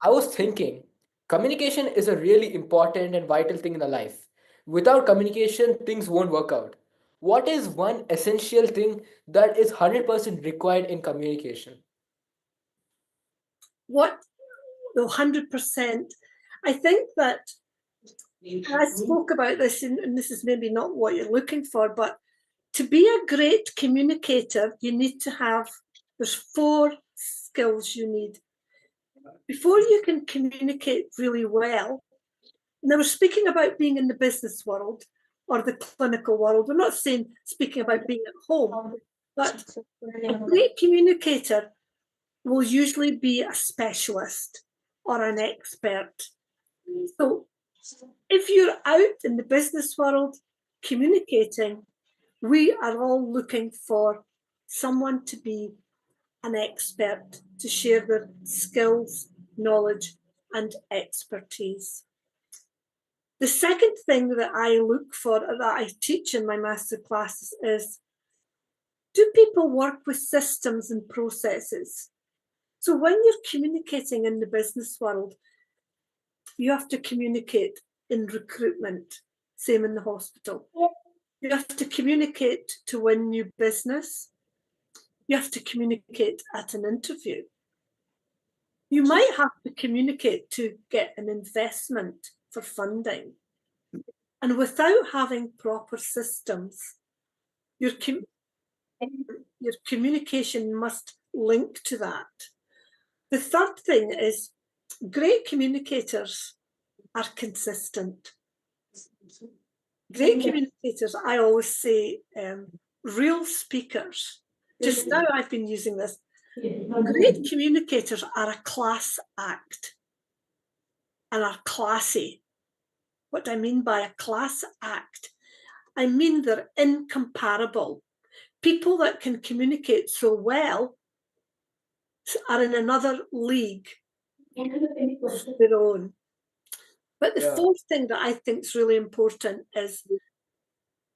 I was thinking communication is a really important and vital thing in our life. Without communication, things won't work out. What is one essential thing that is 100% required in communication? What? No, 100%. I think that I spoke about this, and this is maybe not what you're looking for, but to be a great communicator, you need to have, there's 4 skills you need. Before you can communicate really well, now we're speaking about being in the business world or the clinical world. We're not saying speaking about being at home, but a great communicator will usually be a specialist or an expert. So if you're out in the business world communicating, we are all looking for someone to be an expert, to share their skills, knowledge, and expertise. The second thing that I look for, that I teach in my master classes, is do people work with systems and processes? So when you're communicating in the business world, you have to communicate in recruitment, same in the hospital. You have to communicate to win new business. You have to communicate at an interview. You might have to communicate to get an investment for funding. And without having proper systems, your communication must link to that. The third thing is great communicators are consistent. Great communicators, I always say, real speakers. Just now I've been using this. Great communicators are a class act and are classy. What do I mean by a class act? I mean they're incomparable. People that can communicate so well are in another league of their own. But the fourth thing that I think is really important is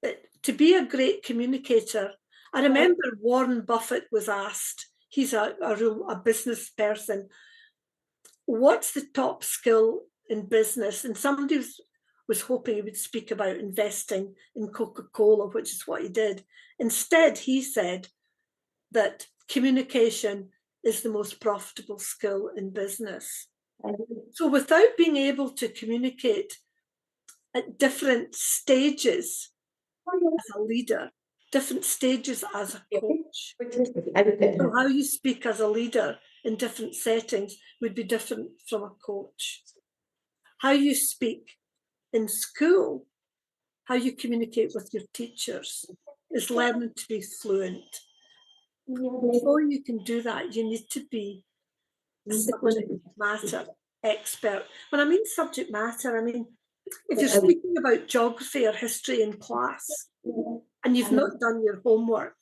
that to be a great communicator, I remember Warren Buffett was asked, he's a business person, what's the top skill in business? And somebody was hoping he would speak about investing in Coca-Cola, which is what he did. Instead, he said that communication is the most profitable skill in business. So without being able to communicate at different stages as a leader, different stages as a coach, so how you speak as a leader in different settings would be different from a coach. How you speak in school, how you communicate with your teachers is learning to be fluent. Before you can do that, you need to be a subject matter expert. When I mean subject matter, I mean, if you're speaking about geography or history in class and you've not done your homework,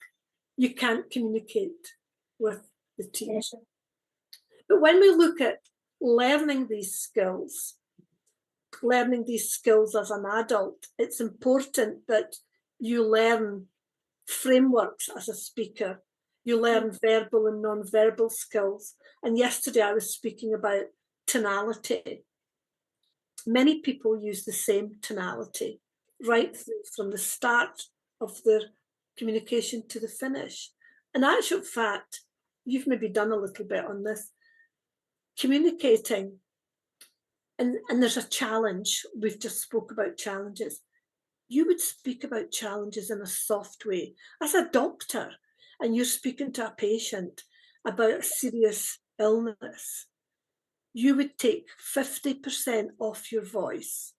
you can't communicate with the teacher. But when we look at learning these skills as an adult, it's important that you learn frameworks as a speaker. You learn verbal and non-verbal skills. And yesterday I was speaking about tonality. Many people use the same tonality right through from the start of their communication to the finish. In actual fact, you've maybe done a little bit on this, communicating, and there's a challenge. We've just spoke about challenges. You would speak about challenges in a soft way. As a doctor, and you're speaking to a patient about a serious illness, you would take 50% off your voice.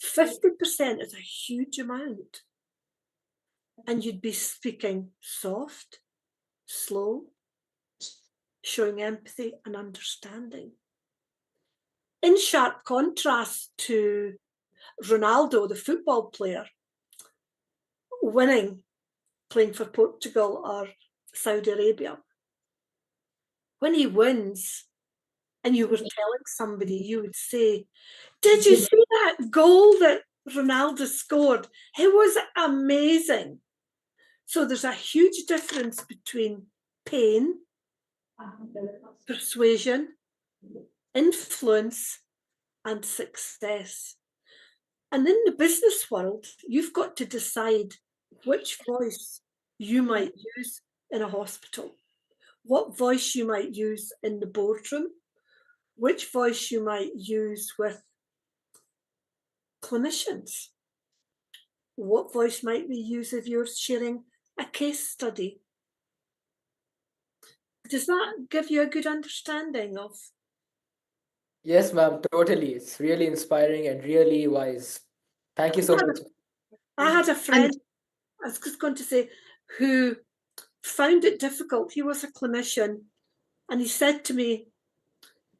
50% is a huge amount. And you'd be speaking soft, slow, showing empathy and understanding. In sharp contrast to Ronaldo, the football player, winning, playing for Portugal or Saudi Arabia, when he wins, and you were telling somebody, you would say, "Did you see that goal that Ronaldo scored? It was amazing." So there's a huge difference between pain, persuasion, influence, and success. And in the business world, you've got to decide which voice you might use in a hospital, what voice you might use in the boardroom, which voice you might use with clinicians, what voice might we use if you're sharing a case study. Does that give you a good understanding of? Yes, ma'am, totally. It's really inspiring and really wise. Thank you so much. I had a friend, I was just going to say, who found it difficult. He was a clinician, and he said to me,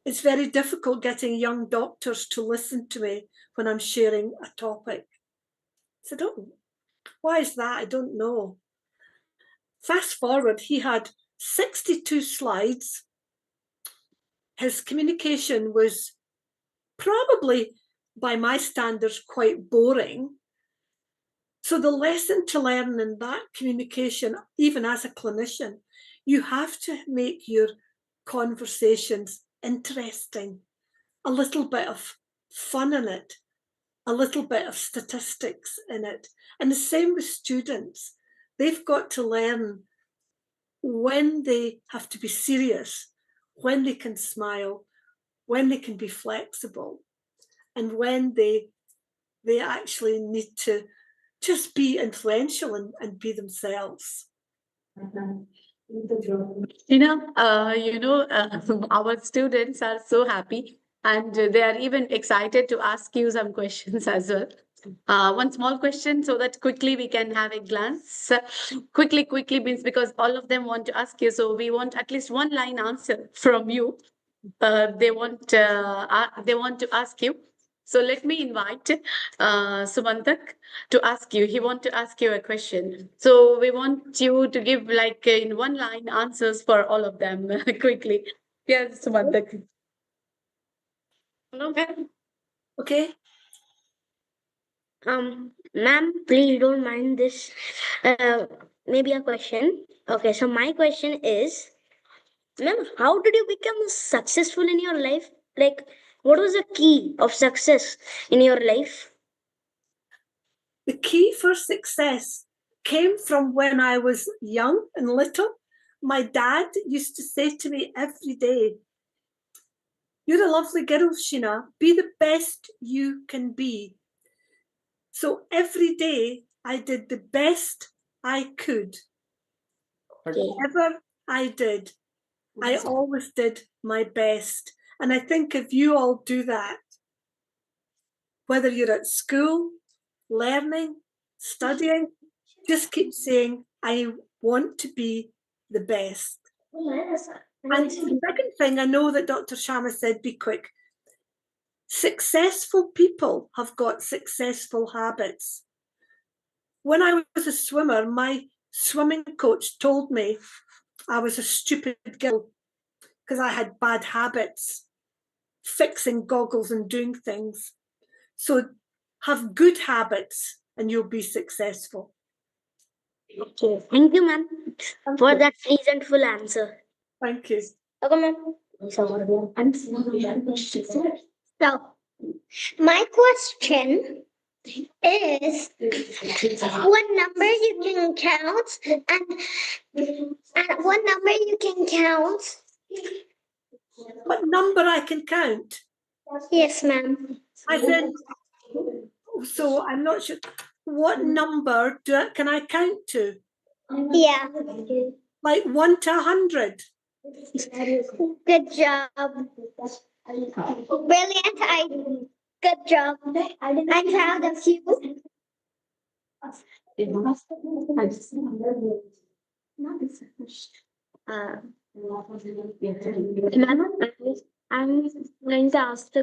"It's very difficult getting young doctors to listen to me when I'm sharing a topic." I said, "Oh, why is that? I don't know." Fast forward, he had 62 slides. His communication was probably, by my standards, quite boring. So the lesson to learn in that communication, even as a clinician, you have to make your conversations interesting, a little bit of fun in it, a little bit of statistics in it. And the same with students. They've got to learn when they have to be serious, when they can smile, when they can be flexible, and when they actually need to just be influential and be themselves. Our students are so happy and they are even excited to ask you some questions as well. One small question so that quickly we can have a glance. Quickly means because all of them want to ask you, so we want at least one line answer from you. They want to ask you. So let me invite Sumantak to ask you. He want to ask you a question. So we want you to give like in one line answers for all of them quickly. Yes, Sumantak. Okay. Ma'am, please don't mind this. Maybe a question. Okay, so my question is, ma'am, how did you become successful in your life? Like, what was the key of success in your life? The key for success came from when I was young and little. My dad used to say to me every day, "You're a lovely girl, Sheena. Be the best you can be." So every day I did the best I could. Whatever I did, I always did my best. And I think if you all do that, whether you're at school, learning, studying, just keep saying, "I want to be the best." And the second thing, I know that Dr. Shama said, be quick. Successful people have got successful habits. When I was a swimmer, my swimming coach told me I was a stupid girl because I had bad habits, fixing goggles and doing things. So have good habits and you'll be successful. Okay, thank you, ma'am, for that reasonable answer. Thank you. Okay, ma'am. So, my question is what number you can count and what number you can count? What number I can count? Yes, ma'am. I said, so I'm not sure. What number can I count to? Yeah. Like 1 to 100. Good job. Brilliant. Good job. I'm proud of you. Ma'am, I'm going to ask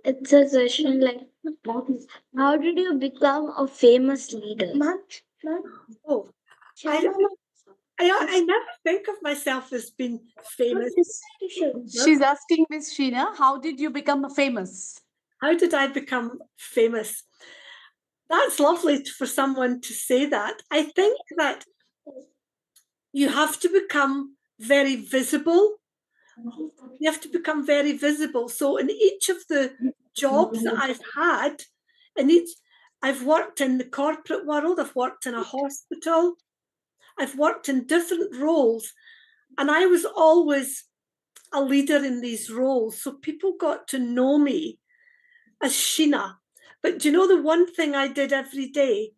it's a question like, how did you become a famous leader? Oh, I never think of myself as being famous. She's asking Miss Sheena, how did you become famous? How did I become famous? That's lovely for someone to say that. I think that you have to become very visible. You have to become very visible. So in each of the jobs that I've had, I've worked in the corporate world, I've worked in a hospital, I've worked in different roles, and I was always a leader in these roles. So people got to know me as Sheena. But do you know the one thing I did every day?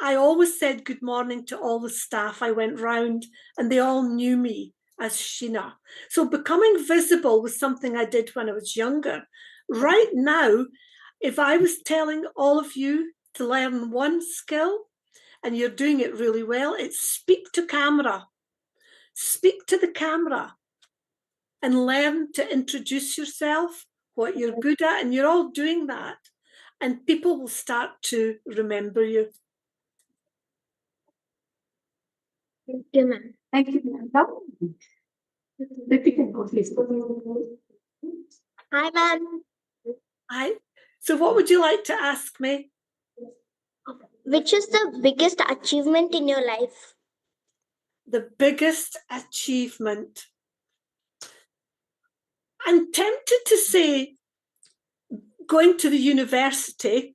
I always said good morning to all the staff. I went round and they all knew me as Sheena. So becoming visible was something I did when I was younger. Right now, if I was telling all of you to learn one skill, and you're doing it really well, it's speak to camera. Speak to the camera and learn to introduce yourself, what you're good at, and you're all doing that. And people will start to remember you. Thank you, ma'am. Thank you, ma'am. Hi, ma'am. Hi. So what would you like to ask me? Which is the biggest achievement in your life? The biggest achievement. I'm tempted to say going to the university,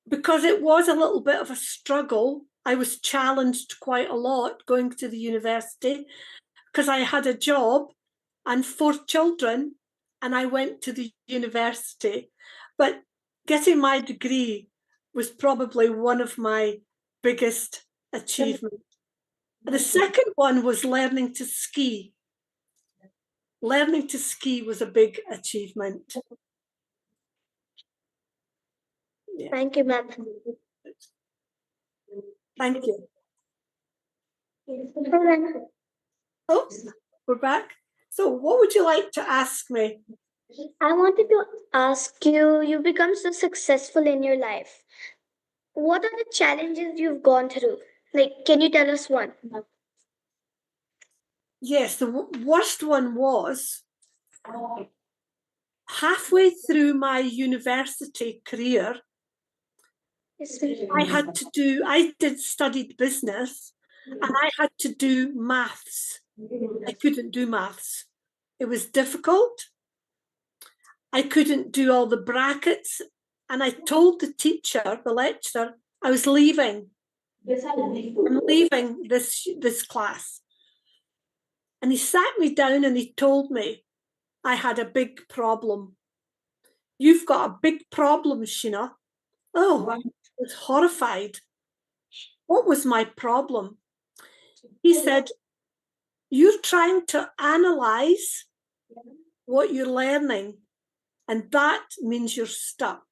because it was a little bit of a struggle. I was challenged quite a lot going to the university because I had a job and 4 children, and I went to the university. But getting my degree was probably one of my biggest achievements. The second one was learning to ski. Learning to ski was a big achievement. Yeah. Thank you, ma'am. Thank you. Oops, we're back. So what would you like to ask me? I wanted to ask you, you become so successful in your life. What are the challenges you've gone through? Like, can you tell us one? Yes, the worst one was halfway through my university career, I did studied business, and I had to do maths. I couldn't do maths. It was difficult. I couldn't do all the brackets. And I told the teacher, the lecturer, I was leaving. I'm leaving this class. And he sat me down and he told me I had a big problem. You've got a big problem, Sheena. Oh, I was horrified. What was my problem? He said, you're trying to analyze what you're learning, and that means you're stuck.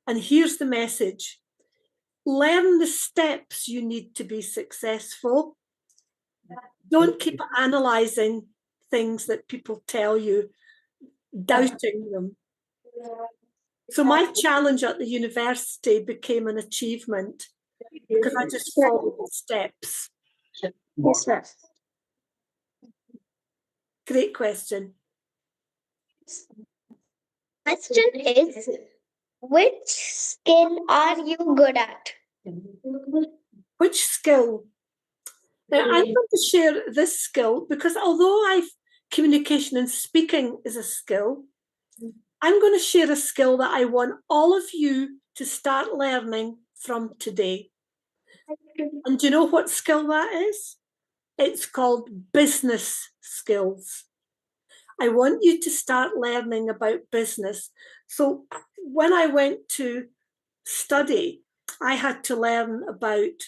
And here's the message. Learn the steps you need to be successful. Don't keep analyzing things that people tell you, doubting them. So my challenge at the university became an achievement because I just followed the steps. Yes, ma'am. Great question. Question is, which skill are you good at? Which skill? Now, I'm going to share this skill because although communication and speaking is a skill, I'm going to share a skill that I want all of you to start learning from today. And do you know what skill that is? It's called business skills. I want you to start learning about business. So when I went to study, I had to learn about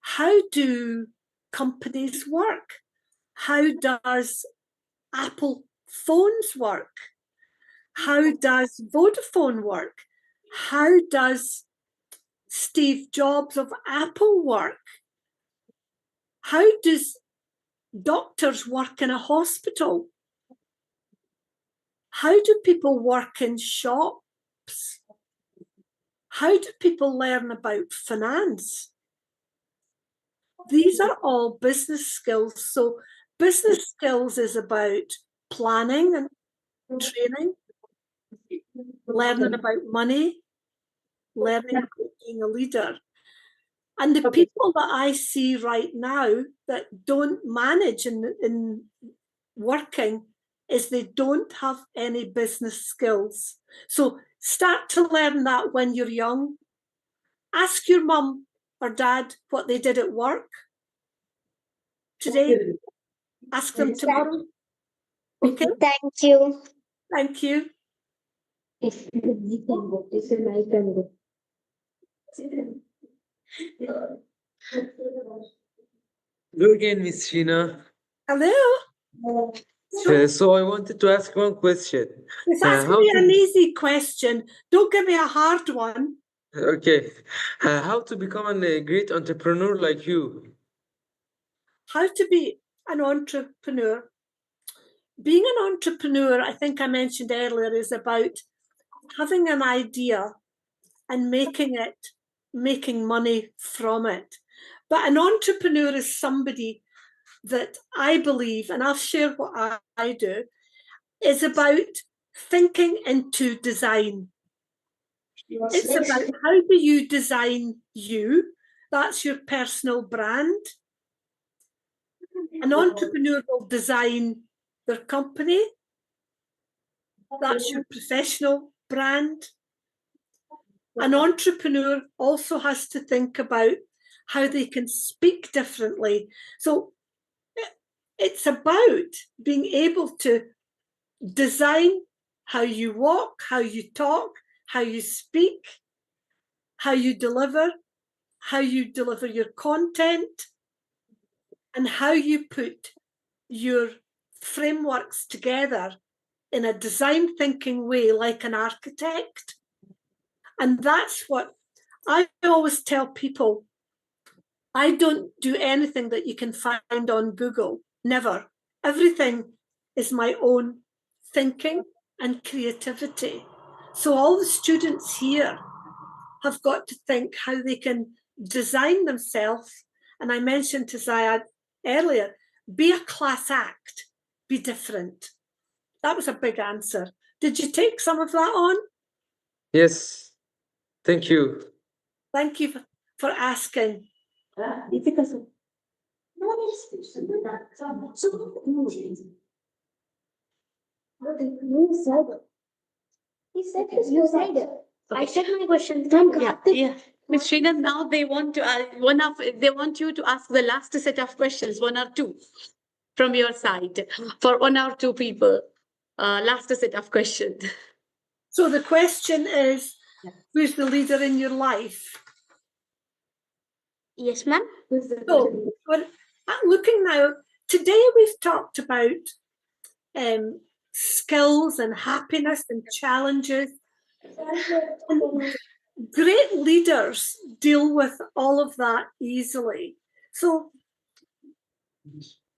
how do companies work? How does Apple phones work? How does Vodafone work? How does Steve Jobs of Apple work? How does doctors work in a hospital? How do people work in shops? How do people learn about finance? These are all business skills. So business skills is about planning and training, learning about money, learning about being a leader. And the people that I see right now that don't manage in working is they don't have any business skills. So start to learn that when you're young. Ask your mum or dad what they did at work today. Ask them tomorrow. Okay? Thank you. Thank you. Hello again, Miss Sheena. Hello. So I wanted to ask one question. Just ask me an easy question. Don't give me a hard one. Okay. How to become a great entrepreneur like you? How to be an entrepreneur. Being an entrepreneur, I think I mentioned earlier, is about having an idea and making money from it. But an entrepreneur is somebody that I believe, and I'll share what I do, is about thinking into design. It's about how do you design you? That's your personal brand. An entrepreneur will design their company. That's your professional brand. An entrepreneur also has to think about how they can speak differently. So it's about being able to design how you walk, how you talk, how you speak, how you deliver your content, and how you put your frameworks together in a design thinking way, like an architect. And that's what I always tell people. I don't do anything that you can find on Google, never. Everything is my own thinking and creativity. So all the students here have got to think how they can design themselves. And I mentioned to Zayad earlier, be a class act, be different. That was a big answer. Did you take some of that on? Yes. Thank you. Thank you for asking. He said you said it. I said my question. Yeah. Ms. Sheena, now they want to they want you to ask the last set of questions, one or two from your side for one or two people. Last set of questions. So the question is, who's the leader in your life? Yes, ma'am. So, well, I'm looking now. Today we've talked about skills and happiness and challenges. And great leaders deal with all of that easily. So,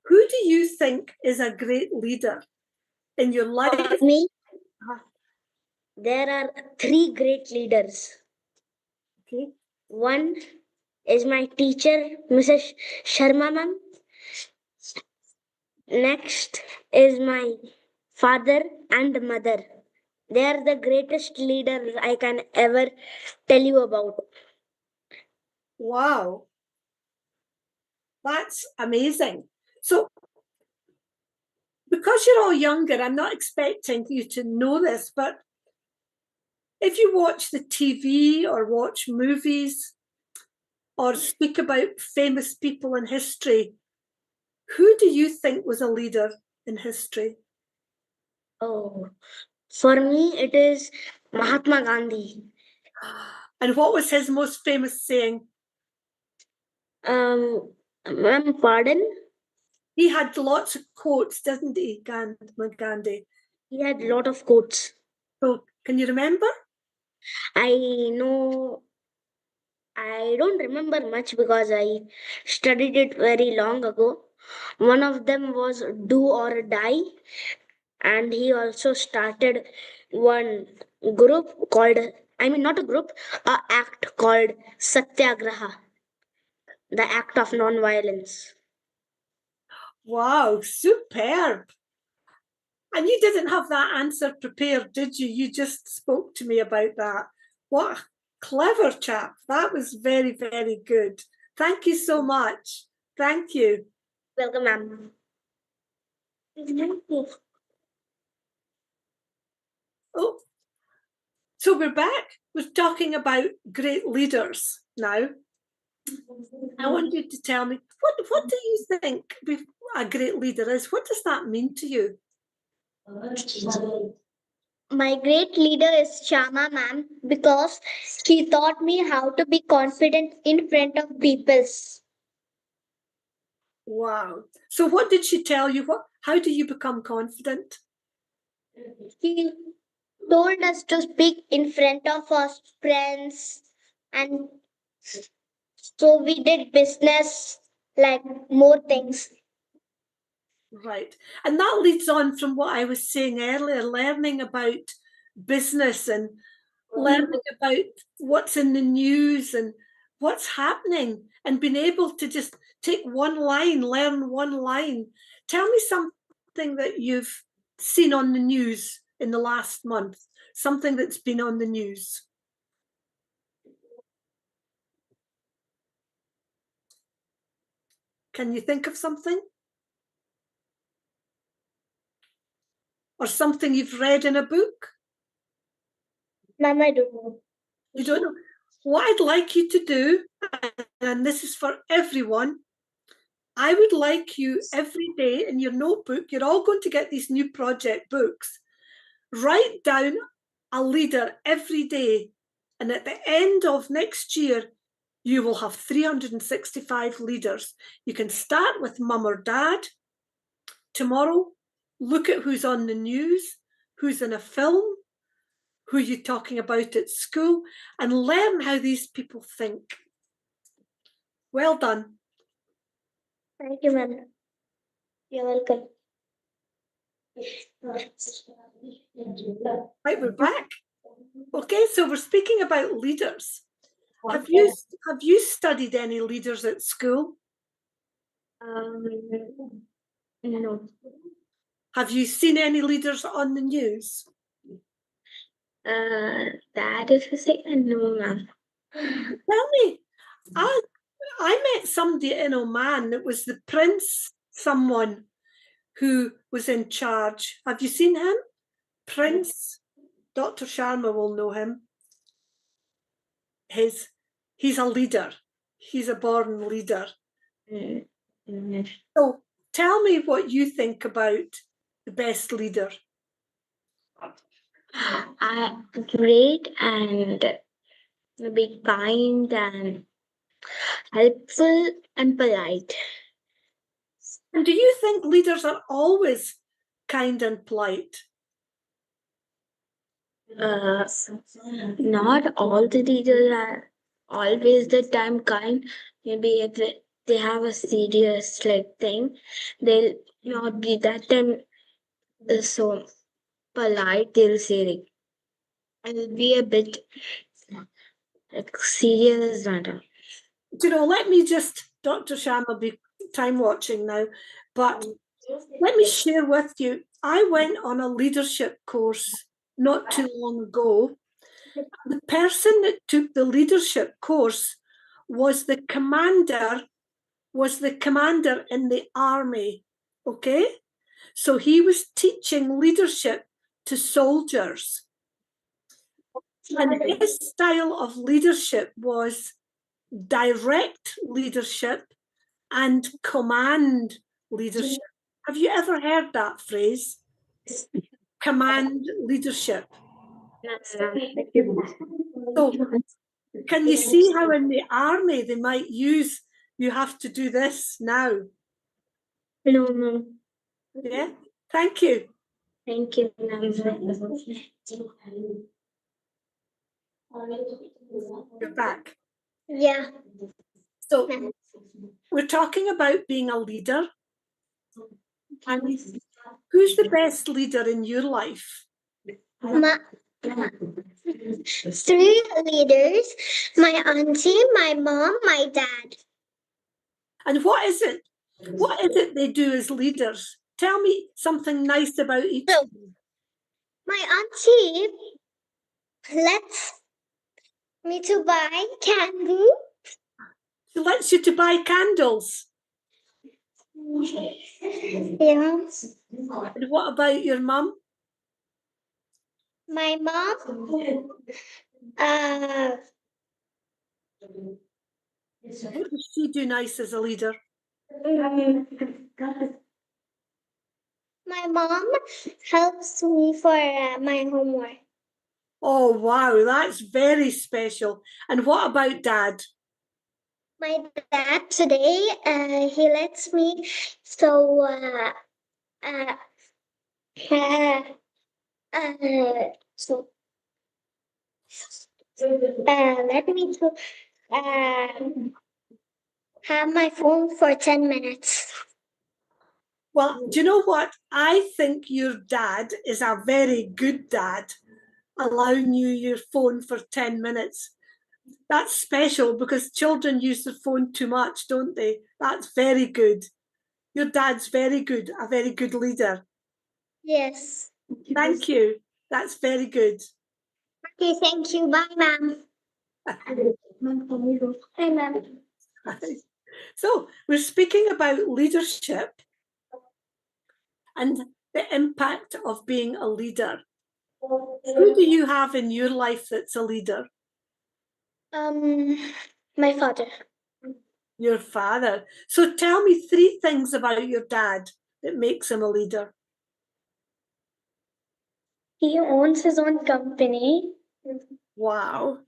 who do you think is a great leader in your life? Me? There are 3 great leaders. Okay. One is my teacher, Mrs. Sharma ma'am. Next is my father and mother. They are the greatest leaders I can ever tell you about. Wow. That's amazing. So, because you're all younger, I'm not expecting you to know this, but if you watch the TV or watch movies or speak about famous people in history, who do you think was a leader in history? Oh, for me, it is Mahatma Gandhi. And what was his most famous saying? Ma'am, pardon? He had lots of quotes, didn't he, Gandhi? He had a lot of quotes. So, can you remember? I know. I don't remember much because I studied it very long ago. One of them was do or die, and he also started one group called not a group, a act called Satyagraha, the act of non-violence. Wow, superb. And you didn't have that answer prepared, did you? You just spoke to me about that. What a clever chap. That was very, very good. Thank you so much. Thank you. Welcome, ma'am. Oh, so we're back. We're talking about great leaders now. I want you to tell me, what do you think a great leader is? What does that mean to you? My great leader is Shama ma'am because she taught me how to be confident in front of people. Wow. So what did she tell you? How do you become confident? She told us to speak in front of our friends, and so we did business, like more things. Right. And that leads on from what I was saying earlier, learning about business and learning about what's in the news and what's happening and being able to just take one line, learn one line. Tell me something that you've seen on the news in the last month, something that's been on the news. Can you think of something? Or something you've read in a book? Ma'am, I don't know. You don't know? What I'd like you to do, and this is for everyone, I would like you every day in your notebook, you're all going to get these new project books, write down a leader every day. And at the end of next year, you will have 365 leaders. You can start with mum or dad. Tomorrow, look at who's on the news, who's in a film, who you're talking about at school, and learn how these people think. Well done. Thank you, ma'am. You're welcome. Right, we're back. Okay, so we're speaking about leaders. Have you studied any leaders at school? No. Have you seen any leaders on the news? That is a second, no, ma'am. Tell me, I met somebody in Oman that was the prince, someone who was in charge. Have you seen him? Prince, Dr. Sharma will know him. He's a leader. He's a born leader. So tell me what you think about the best leader. Great and be kind and helpful and polite. And do you think leaders are always kind and polite? Not all the leaders are always the time kind. Maybe if they have a serious thing, they'll not be that time so polite. They'll say I'll be a bit serious matter. Let me just, Dr. Sharma, be time watching now, but let me share with you, I went on a leadership course not too long ago. The person that took the leadership course was the commander in the army, okay? So he was teaching leadership to soldiers. And his style of leadership was direct leadership and command leadership. Have you ever heard that phrase? Command leadership. So can you see how in the army they might use, you have to do this now? No. Yeah, thank you. Thank you. You're back. Yeah. So we're talking about being a leader. And who's the best leader in your life? Three leaders: my auntie, my mom, my dad. And what is it? What is it they do as leaders? Tell me something nice about each of them. My auntie lets me to buy candles. She lets you to buy candles. Yes. And what about your mum? My mom, what does she do nice as a leader? my mom helps me for my homework. Oh, wow, that's very special. And what about Dad? My dad today, he lets me so so let me to have my phone for 10 minutes. Well, do you know what? I think your dad is a very good dad, allowing you your phone for 10 minutes. That's special because children use their phone too much, don't they? That's very good. Your dad's very good, a very good leader. Yes. Thank you. That's very good. Okay, thank you. Bye, ma'am. Hi, ma'am. So we're speaking about leadership and the impact of being a leader. Who do you have in your life that's a leader? My father. Your father. So tell me 3 things about your dad that makes him a leader. He owns his own company. Wow.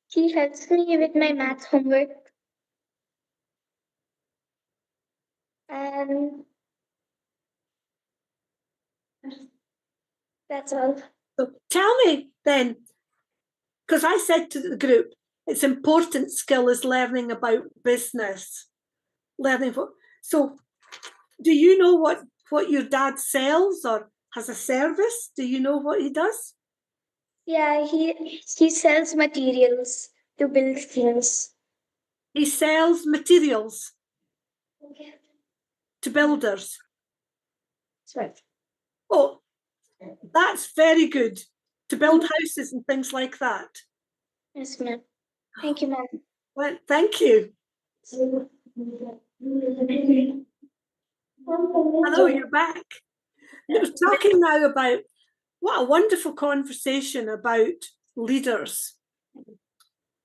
He helps me with my math homework. And that's all. So tell me then, because I said to the group, it's important skill is learning about business. So do you know what your dad sells or has a service? Do you know what he does? Yeah, he sells materials to build things. He sells materials to builders. That's right. Oh, that's very good. To build houses and things like that. Yes, ma'am. Thank you, ma'am. Well, thank you. Hello, you're back. We're talking now about what a wonderful conversation about leaders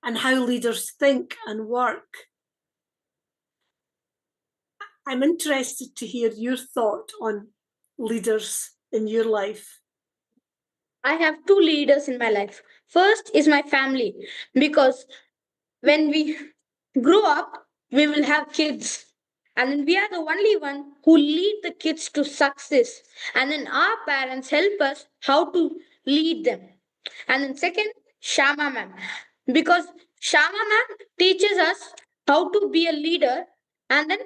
and how leaders think and work. I'm interested to hear your thought on leaders in your life. I have 2 leaders in my life. First is my family, because when we grow up, we will have kids. And then we are the only one who lead the kids to success. And then our parents help us how to lead them. And then second, Shama ma'am. Because Shama ma'am teaches us how to be a leader. And then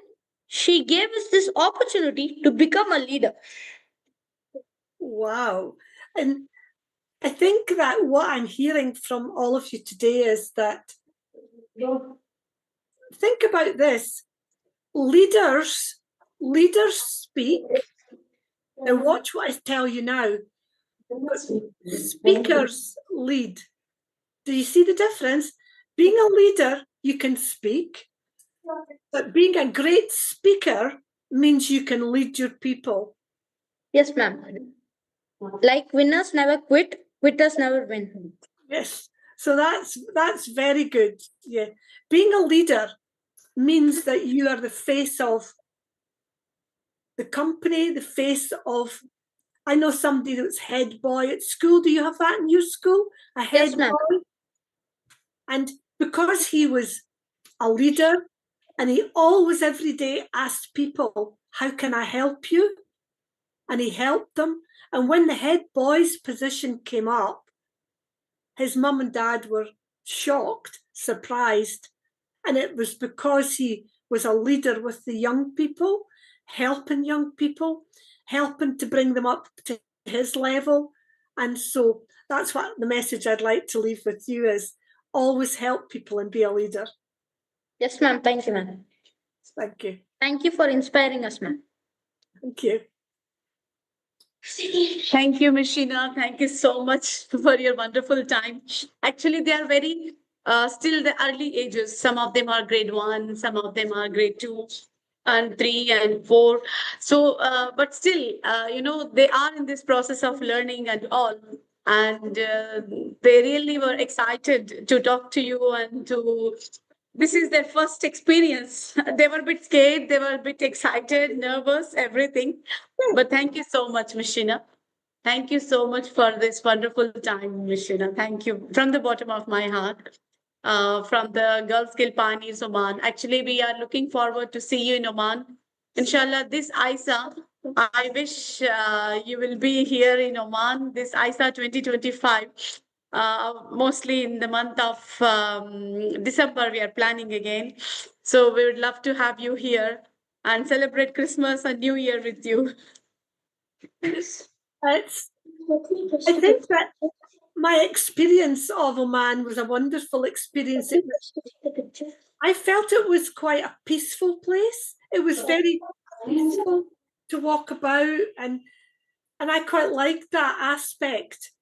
she gave us this opportunity to become a leader. Wow. And I think that what I'm hearing from all of you today is that, think about this, leaders speak. Now watch what I tell you now. Speakers lead. Do you see the difference? Being a leader, you can speak, but being a great speaker means you can lead your people. Yes, ma'am. Like winners never quit, quitters never win. Yes. So that's very good. Yeah. Being a leader means that you are the face of the company, the face of, I know somebody that's head boy at school. Do you have that in your school? A head Yes, ma'am. boy? And because he was a leader and he always every day asked people, how can I help you? And he helped them. And when the head boy's position came up, his mum and dad were shocked, surprised. And it was because he was a leader with the young people, helping young people. helping to bring them up to his level. And so that's what the message I'd like to leave with you is always help people and be a leader. Yes, ma'am. Thank you, ma'am. Thank you. Thank you for inspiring us, ma'am. Thank you. Thank you, Ms. Sheena. Thank you so much for your wonderful time. Actually, they are very still the early ages. Some of them are grade 1, some of them are grade 2 and 3 and 4. So, but still, they are in this process of learning and all. And they really were excited to talk to you and to this is their first experience. They were a bit scared, they were a bit excited, nervous, everything. But thank you so much, Ms. Sheena. Thank you so much for this wonderful time, Ms. Sheena. Thank you from the bottom of my heart. From the Gulf Skill Pioneers Oman. Actually, we are looking forward to see you in Oman. Inshallah, this ISA, I wish you will be here in Oman, this ISA 2025. Mostly in the month of December, we are planning again. So we would love to have you here and celebrate Christmas and New Year with you. I think that my experience of Oman was a wonderful experience. I felt it was quite a peaceful place. It was very peaceful to walk about, and I quite liked that aspect.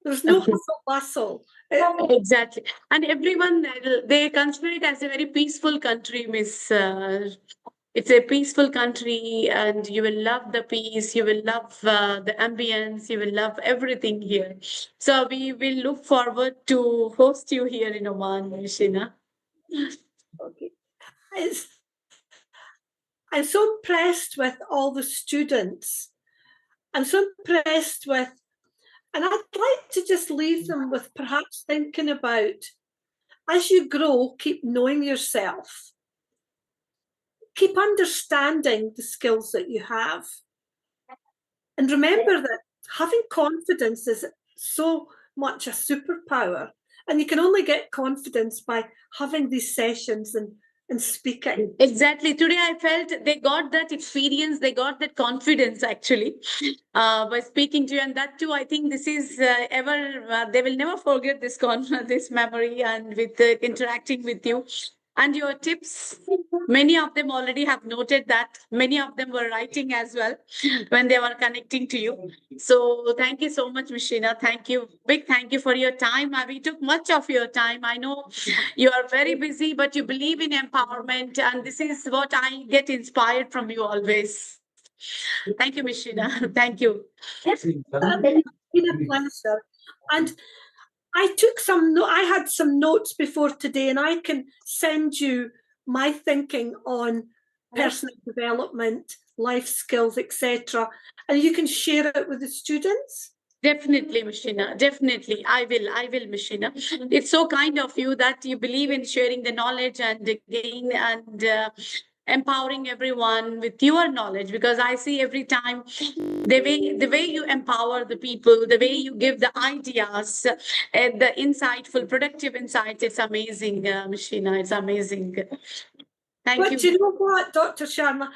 There's no hustle bustle. Exactly. And everyone, they consider it as a very peaceful country, Miss. It's a peaceful country, and you will love the peace. You will love the ambience. You will love everything here. So we will look forward to host you here in Oman, Sheena. Okay. I'm so impressed with all the students. I'm so impressed with, and I'd like to just leave them with perhaps thinking about, as you grow, keep knowing yourself. Keep understanding the skills that you have. And remember that having confidence is so much a superpower. And you can only get confidence by having these sessions and speaking. Exactly. Today I felt they got that experience, they got that confidence actually by speaking to you. And that too, I think this is they will never forget this this memory and with interacting with you. And your tips, many of them already have noted that. Many of them were writing as well when they were connecting to you. So thank you so much, Ms. Sheena. Thank you. Big thank you for your time. We took much of your time. I know you are very busy, but you believe in empowerment. And this is what I get inspired from you always. Thank you, Ms. Sheena. Thank you. It's been a pleasure. And I took I had some notes before today, and I can send you my thinking on personal development, life skills, etc. And you can share it with the students. Definitely, Mishina. Definitely. I will, Mishina. It's so kind of you that you believe in sharing the knowledge and gain and empowering everyone with your knowledge, because I see every time the way you empower the people, the way you give the ideas, the insightful, productive insights. It's amazing, Mishina. It's amazing. Thank you. But you know what, Dr. Sharma?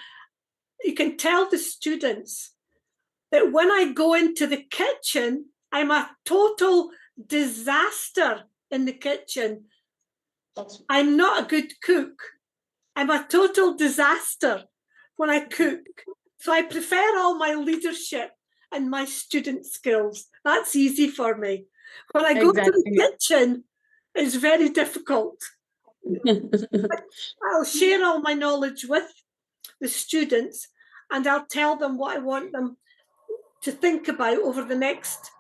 You can tell the students that when I go into the kitchen, I'm a total disaster in the kitchen. I'm not a good cook. I'm a total disaster when I cook. So I prefer all my leadership and my student skills. That's easy for me. When I go to the kitchen, it's very difficult. I'll share all my knowledge with the students, and I'll tell them what I want them to think about over the next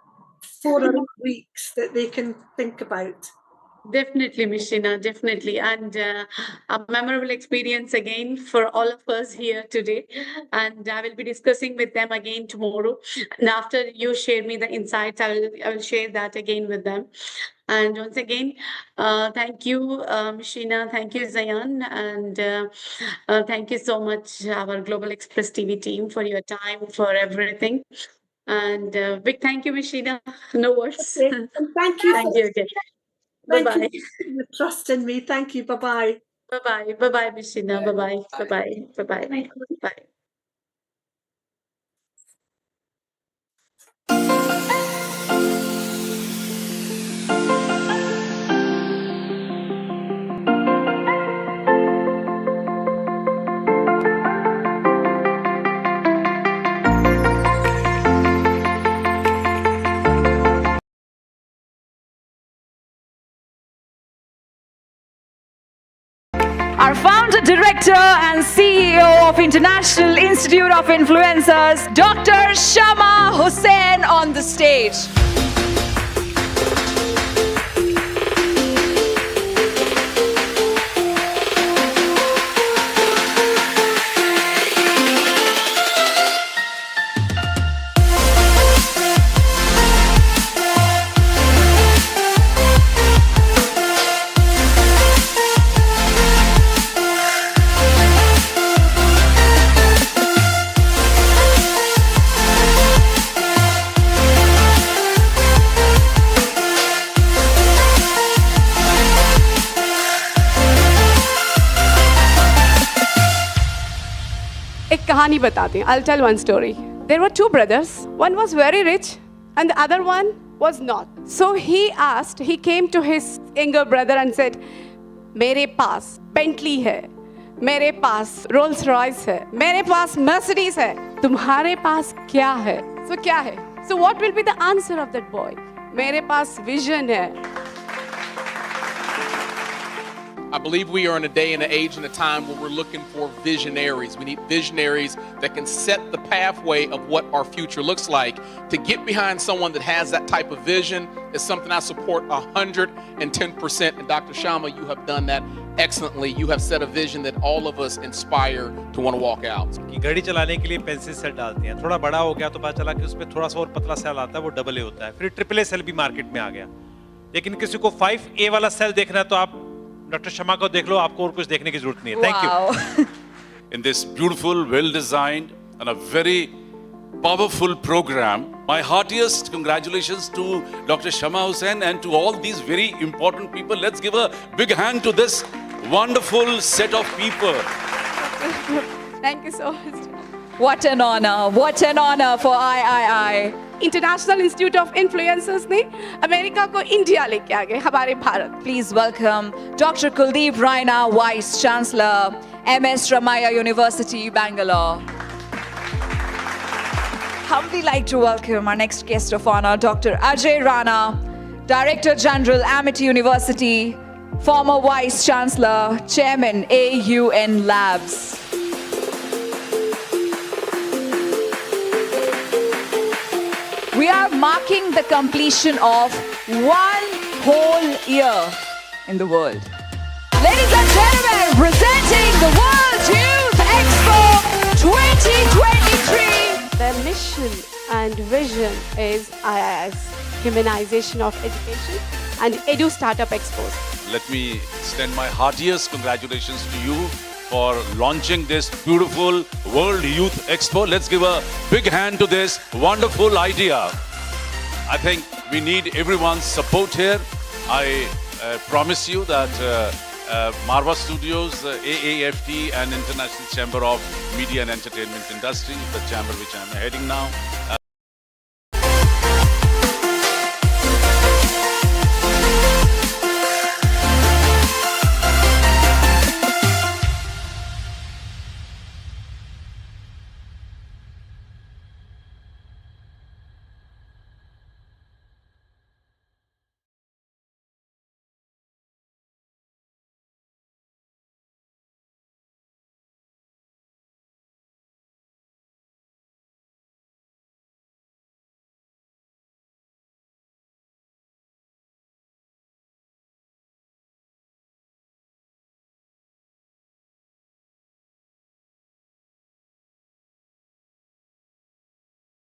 4 weeks that they can think about. Definitely, Mishina, definitely. And a memorable experience again for all of us here today. And I will be discussing with them again tomorrow. And after you share me the insights, I will share that again with them. And once again, thank you, Mishina. Thank you, Zayan. And thank you so much, our Global Express TV team, for your time, for everything. And big thank you, Mishina. No words. Okay. And thank you. Thank you again. Bye-bye. You trust in me. Thank you. Bye-bye. Bye-bye. Bye-bye, Mishina. Bye-bye. Bye-bye. Bye-bye. Bye. Our founder, director, and CEO of International Institute of Influencers, Dr. Shama Hussain on the stage. एक कहानी बताते हैं. I'll tell one story. There were two brothers. One was very rich and the other one was not. So he came to his younger brother and said, मेरे पास Bentley है, मेरे पास Rolls Royce है, मेरे पास Mercedes है, तुम्हारे पास क्या है? So क्या है? So what will be the answer of that boy? मेरे पास vision है. I believe we are in a day and an age and a time where we're looking for visionaries. We need visionaries that can set the pathway of what our future looks like. To get behind someone that has that type of vision is something I support 110%. And Dr. Shama, you have done that excellently. You have set a vision that all of us inspire to want to walk out. कि गाड़ी चलाने के लिए pencil cell डालते हैं. थोड़ा बड़ा हो गया तो पता चला कि उसमें थोड़ा सा और पतला सेल आता है, वो डबल ए होता है. फिर ट्रिपल ए सेल भी मार्केट में आ गया. लेकिन किसी को 5A वाला सेल देखना है तो आप डॉक्टर शमा को देख लो, आपको और कुछ देखने की जरूरत नहीं है. Thank you. In this beautiful, well-designed and a very powerful program, my heartiest congratulations to Dr. Shama Hussain and to all these very important people. Let's give a big hand to this wonderful set of people. Thank you so much. What an honor. What an honor for III. International Institute of Influencers ने America को India लेके आ गए, हमारे Bharat. Please welcome Dr. Kuldeep Raina, Vice Chancellor, MS Ramaiah University, Bangalore. Humbly like to welcome our next guest of honor, Dr. Ajay Rana, Director General, Amity University, former Vice Chancellor, Chairman, AUN Labs. We are marking the completion of one whole year in the world. Ladies and gentlemen, presenting the World Youth Expo 2023. Their mission and vision is IIS, Humanization of Education and Edu Startup Expos. Let me extend my heartiest congratulations to you for launching this beautiful World Youth Expo. Let's give a big hand to this wonderful idea. I think we need everyone's support here. I promise you that Marva Studios, AAFT and International Chamber of Media and Entertainment Industry, the chamber which I'm heading now,